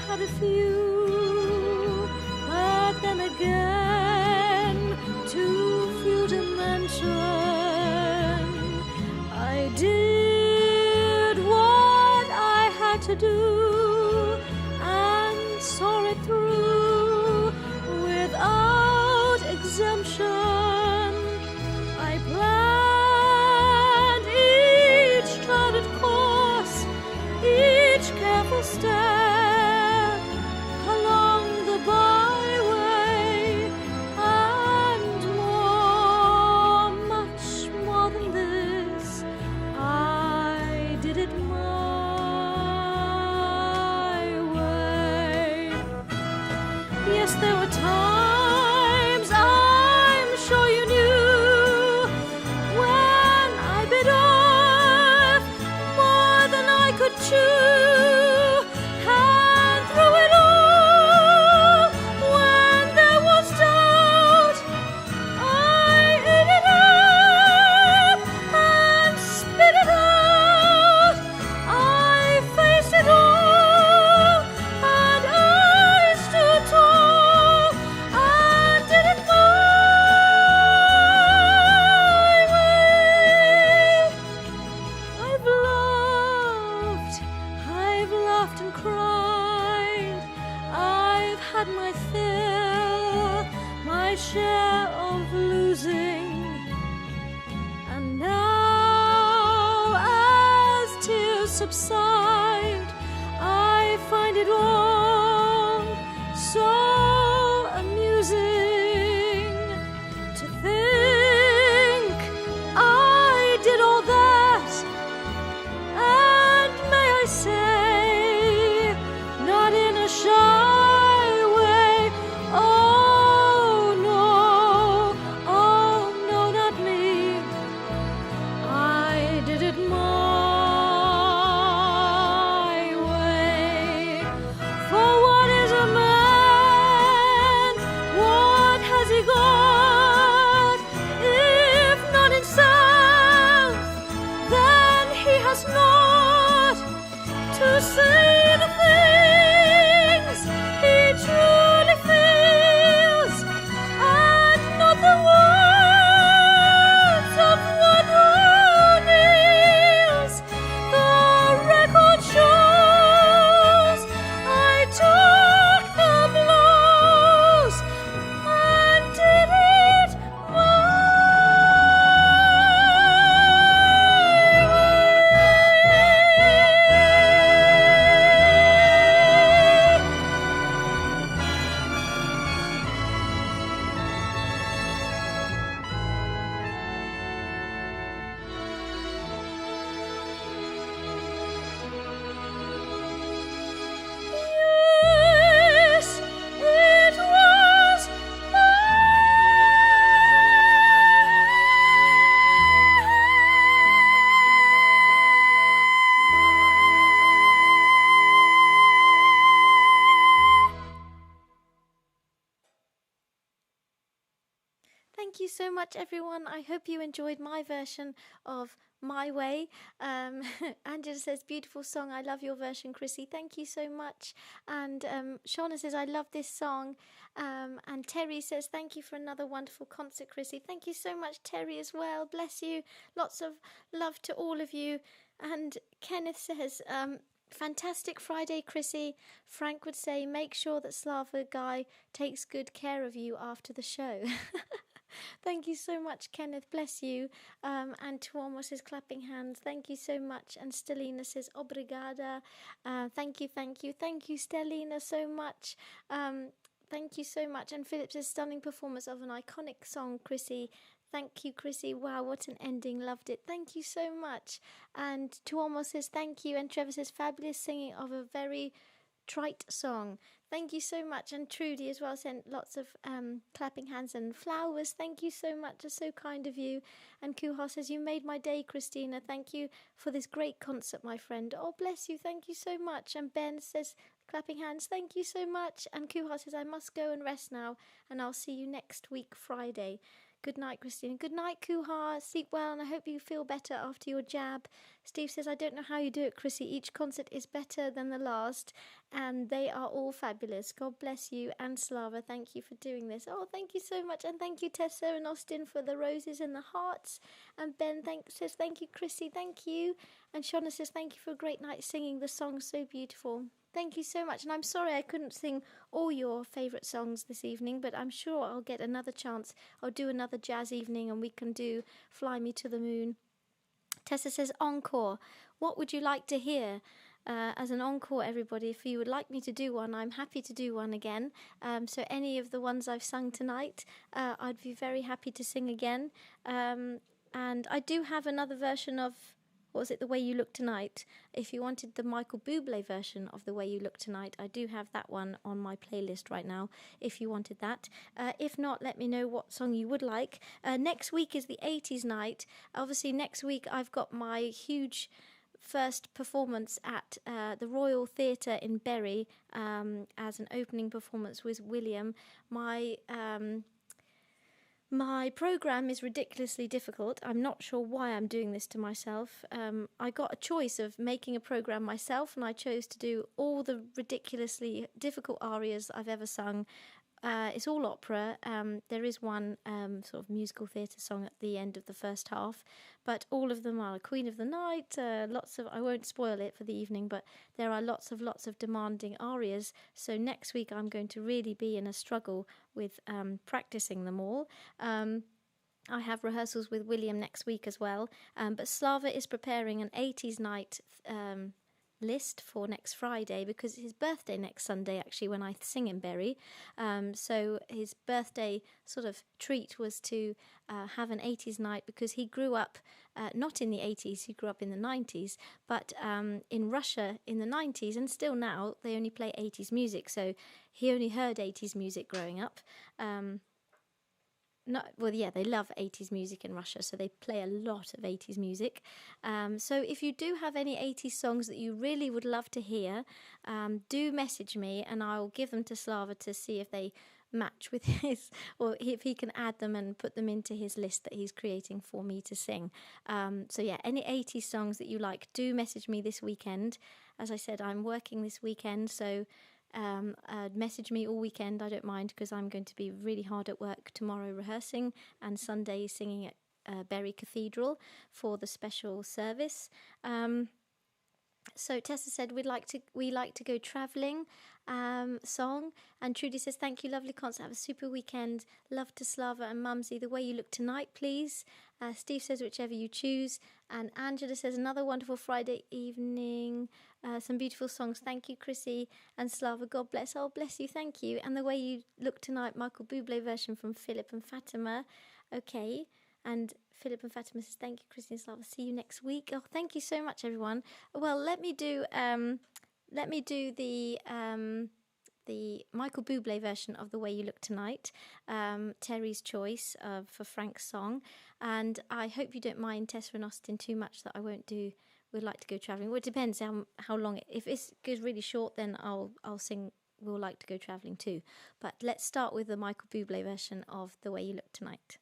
to do and saw it through without exemption. I planned each charted course, each careful step along the byway, and more, much more than this, I did it my way. Yes, there were times, I'm sure you knew, when I bit off more than I could chew. And through it all, when there was doubt, I ate it up and spit it out. I faced it all, and I stood tall and did it my way. I've laughed and cried. I've had my fill, my share of losing. And now, as tears subside, I find it all so amusing to think I did all that. And may I say, not in a shy way, oh no, not me. I did it my way. For what is a man? What has he got? If not himself, then he has not to say the things he truly feels, and not the words of one who kneels. The record shows I took the blows and did it my Yes, it was Thank you so much, everyone. I hope you enjoyed my version of My Way. Angela says, beautiful song. I love your version, Chrissy. Thank you so much. And Shauna says, I love this song. And Terry says, thank you for another wonderful concert, Chrissy. Thank you so much, Terry, as well. Bless you. Lots of love to all of you. And Kenneth says, fantastic Friday, Chrissy. Frank would say, make sure that Slava guy takes good care of you after the show. Thank you so much, Kenneth. Bless you. And Tuomo says, clapping hands. Thank you so much. And Stelina says, obrigada. Thank you, Stelina, so much. Thank you so much. And Philip says, stunning performance of an iconic song, Chrissy. Thank you, Chrissy. Wow, what an ending. Loved it. Thank you so much. And Tuomo says, thank you. And Trevor says, fabulous singing of a very trite song. Thank you so much. And Trudy as well sent lots of clapping hands and flowers. Thank you so much. It's so kind of you. And Kuha says, you made my day, Christina. Thank you for this great concert, my friend. Oh, bless you. Thank you so much. And Ben says, clapping hands, thank you so much. And Kuha says, I must go and rest now, and I'll see you next week, Friday. Good night, Christina. Good night, Kuha. Sleep well, and I hope you feel better after your jab. Steve says, I don't know how you do it, Chrissy. Each concert is better than the last, and they are all fabulous. God bless you, and Slava, thank you for doing this. Oh, thank you so much, and thank you, Tessa and Austin, for the roses and the hearts. And Ben says, thank you, Chrissy, thank you. And Shauna says, thank you for a great night singing. The song's so beautiful. Thank you so much, and I'm sorry I couldn't sing all your favourite songs this evening, but I'm sure I'll get another chance. I'll do another jazz evening and we can do Fly Me to the Moon. Tessa says, encore. What would you like to hear as an encore, everybody? If you would like me to do one, I'm happy to do one again. So any of the ones I've sung tonight, I'd be very happy to sing again. And I do have another version of... What was it, The Way You Look Tonight? If you wanted the Michael Bublé version of The Way You Look Tonight, I do have that one on my playlist right now, if you wanted that. If not, let me know what song you would like. Next week is the 80s night. Obviously, next week I've got my huge first performance at the Royal Theatre in Bury as an opening performance with William. My programme is ridiculously difficult. I'm not sure why I'm doing this to myself. I got a choice of making a programme myself, and I chose to do all the ridiculously difficult arias I've ever sung. It's all opera. There is one sort of musical theatre song at the end of the first half, but all of them are Queen of the Night, lots of, I won't spoil it for the evening, but there are lots of demanding arias. So next week I'm going to really be in a struggle with practicing them all. I have rehearsals with William next week as well, but Slava is preparing an 80s night list for next Friday, because it's his birthday next Sunday actually when I sing in Bury. So his birthday sort of treat was to have an 80s night, because he grew up not in the 80s, he grew up in the 90s, but in Russia in the 90s, and still now they only play 80s music, so he only heard 80s music growing up. They love 80s music in Russia, so they play a lot of 80s music. So if you do have any 80s songs that you really would love to hear, do message me and I'll give them to Slava to see if they match with his, or if he can add them and put them into his list that he's creating for me to sing. So yeah, any 80s songs that you like, do message me this weekend. As I said, I'm working this weekend, so message me all weekend, I don't mind, because I'm going to be really hard at work tomorrow rehearsing, and Sunday singing at Bury Cathedral for the special service. So Tessa said we like to go travelling song, and Trudy says thank you, lovely concert, have a super weekend, love to Slava and Mumsy, The Way You Look Tonight please. Steve says whichever you choose, and Angela says another wonderful Friday evening, some beautiful songs, thank you Chrissy and Slava, God bless. Oh bless you, thank you. And The Way You Look Tonight, Michael Bublé version from Philip and Fatima. Okay, and Philip and Fatima says thank you Chrissy and Slava, see you next week. Oh, thank you so much everyone. Well, let me do the Michael Bublé version of The Way You Look Tonight, Terry's choice for Frank's song, and I hope you don't mind Tessa and Austin too much that I won't do We'd Like to Go Travelling. Well, it depends how long if it goes really short, then I'll sing We'll Like to Go Travelling too. But let's start with the Michael Bublé version of The Way You Look Tonight.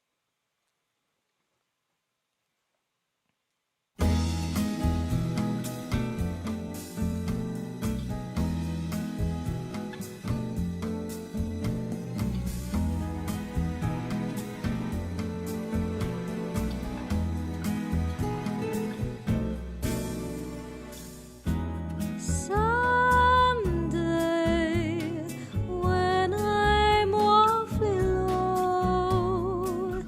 Someday, when I'm awfully low,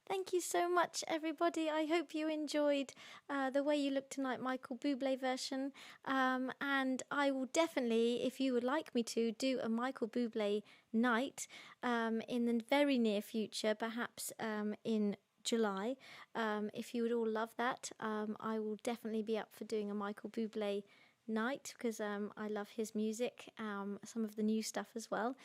Thank you so much, everybody. I hope you enjoyed The Way You Look Tonight, Michael Bublé version. And I will definitely, if you would like me to, do a Michael Bublé night in the very near future, perhaps in July. If you would all love that, I will definitely be up for doing a Michael Bublé night because I love his music, some of the new stuff as well.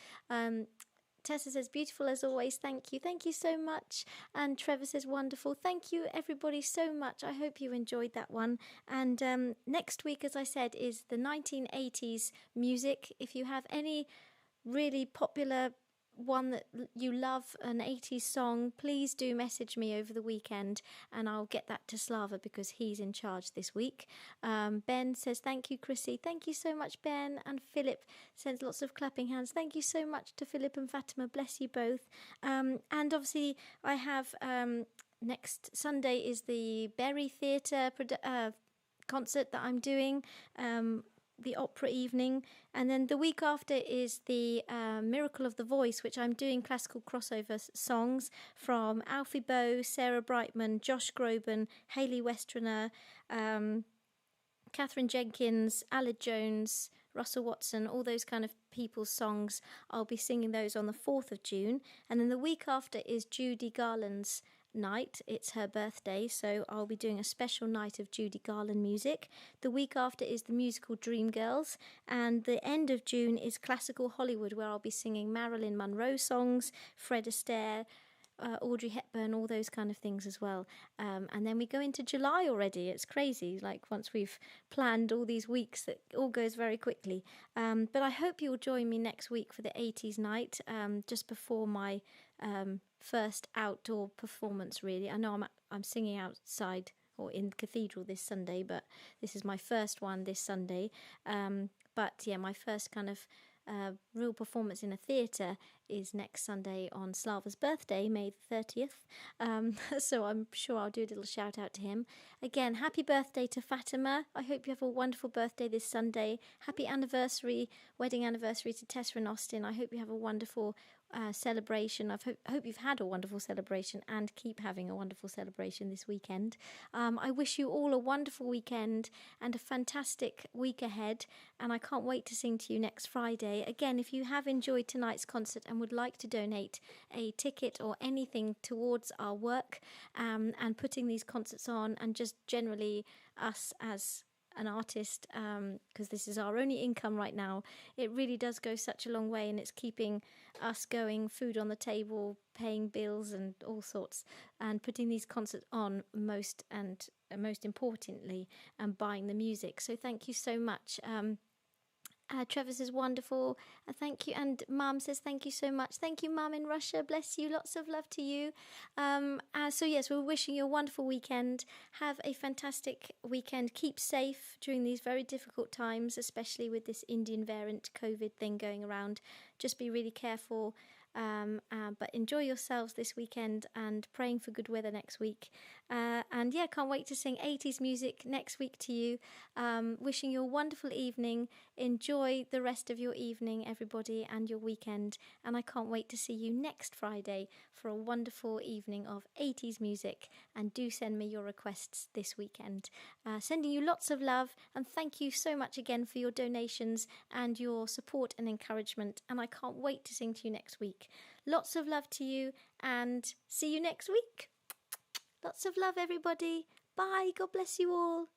Tessa says, beautiful as always. Thank you. Thank you so much. And Trevor says, wonderful. Thank you, everybody, so much. I hope you enjoyed that one. And next week, as I said, is the 1980s music. If you have any really popular one that you love, an 80s song, please do message me over the weekend and I'll get that to Slava because he's in charge this week. Ben says, thank you, Chrissy. Thank you so much, Ben. And Philip sends lots of clapping hands. Thank you so much to Philip and Fatima. Bless you both. And obviously I have next Sunday is the Berry Theatre concert that I'm doing, the opera evening, and then the week after is the Miracle of the Voice, which I'm doing classical crossover songs from Alfie Boe, Sarah Brightman, Josh Groban, Hayley Westerner, Catherine Jenkins, Aled Jones, Russell Watson, all those kind of people's songs. I'll be singing those on the 4th of June, and then the week after is Judy Garland's night. It's her birthday, so I'll be doing a special night of Judy Garland music. The week after is the musical Dreamgirls, and the end of June is classical Hollywood, where I'll be singing Marilyn Monroe songs, Fred Astaire, Audrey Hepburn, all those kind of things as well. And then we go into July already. It's crazy, like once we've planned all these weeks, that all goes very quickly. But I hope you'll join me next week for the 80s night, just before my first outdoor performance, really. I know I'm singing outside or in the cathedral this Sunday, but this is my first one this Sunday. But yeah, my first kind of real performance in a theatre is next Sunday on Slava's birthday, May the 30th. So I'm sure I'll do a little shout out to him. Again, happy birthday to Fatima. I hope you have a wonderful birthday this Sunday. Happy anniversary, wedding anniversary to Tessa and Austin. I hope you have a wonderful celebration. I hope you've had a wonderful celebration and keep having a wonderful celebration this weekend. I wish you all a wonderful weekend and a fantastic week ahead, and I can't wait to sing to you next Friday. Again, if you have enjoyed tonight's concert and would like to donate a ticket or anything towards our work and putting these concerts on, and just generally us as an artist, because this is our only income right now, it really does go such a long way, and it's keeping us going, food on the table, paying bills and all sorts, and putting these concerts on most importantly, and buying the music. So thank you so much. Trevor says wonderful. Thank you. And Mum says thank you so much. Thank you, Mum in Russia. Bless you. Lots of love to you. So yes, we're wishing you a wonderful weekend. Have a fantastic weekend. Keep safe during these very difficult times, especially with this Indian variant COVID thing going around. Just be really careful. But enjoy yourselves this weekend, and praying for good weather next week. And yeah, can't wait to sing 80s music next week to you. Wishing you a wonderful evening. Enjoy the rest of your evening, everybody, and your weekend. And I can't wait to see you next Friday for a wonderful evening of 80s music. And do send me your requests this weekend. Sending you lots of love, and thank you so much again for your donations and your support and encouragement. And I can't wait to sing to you next week. Lots of love to you, and see you next week. Lots of love, everybody. Bye. God bless you all.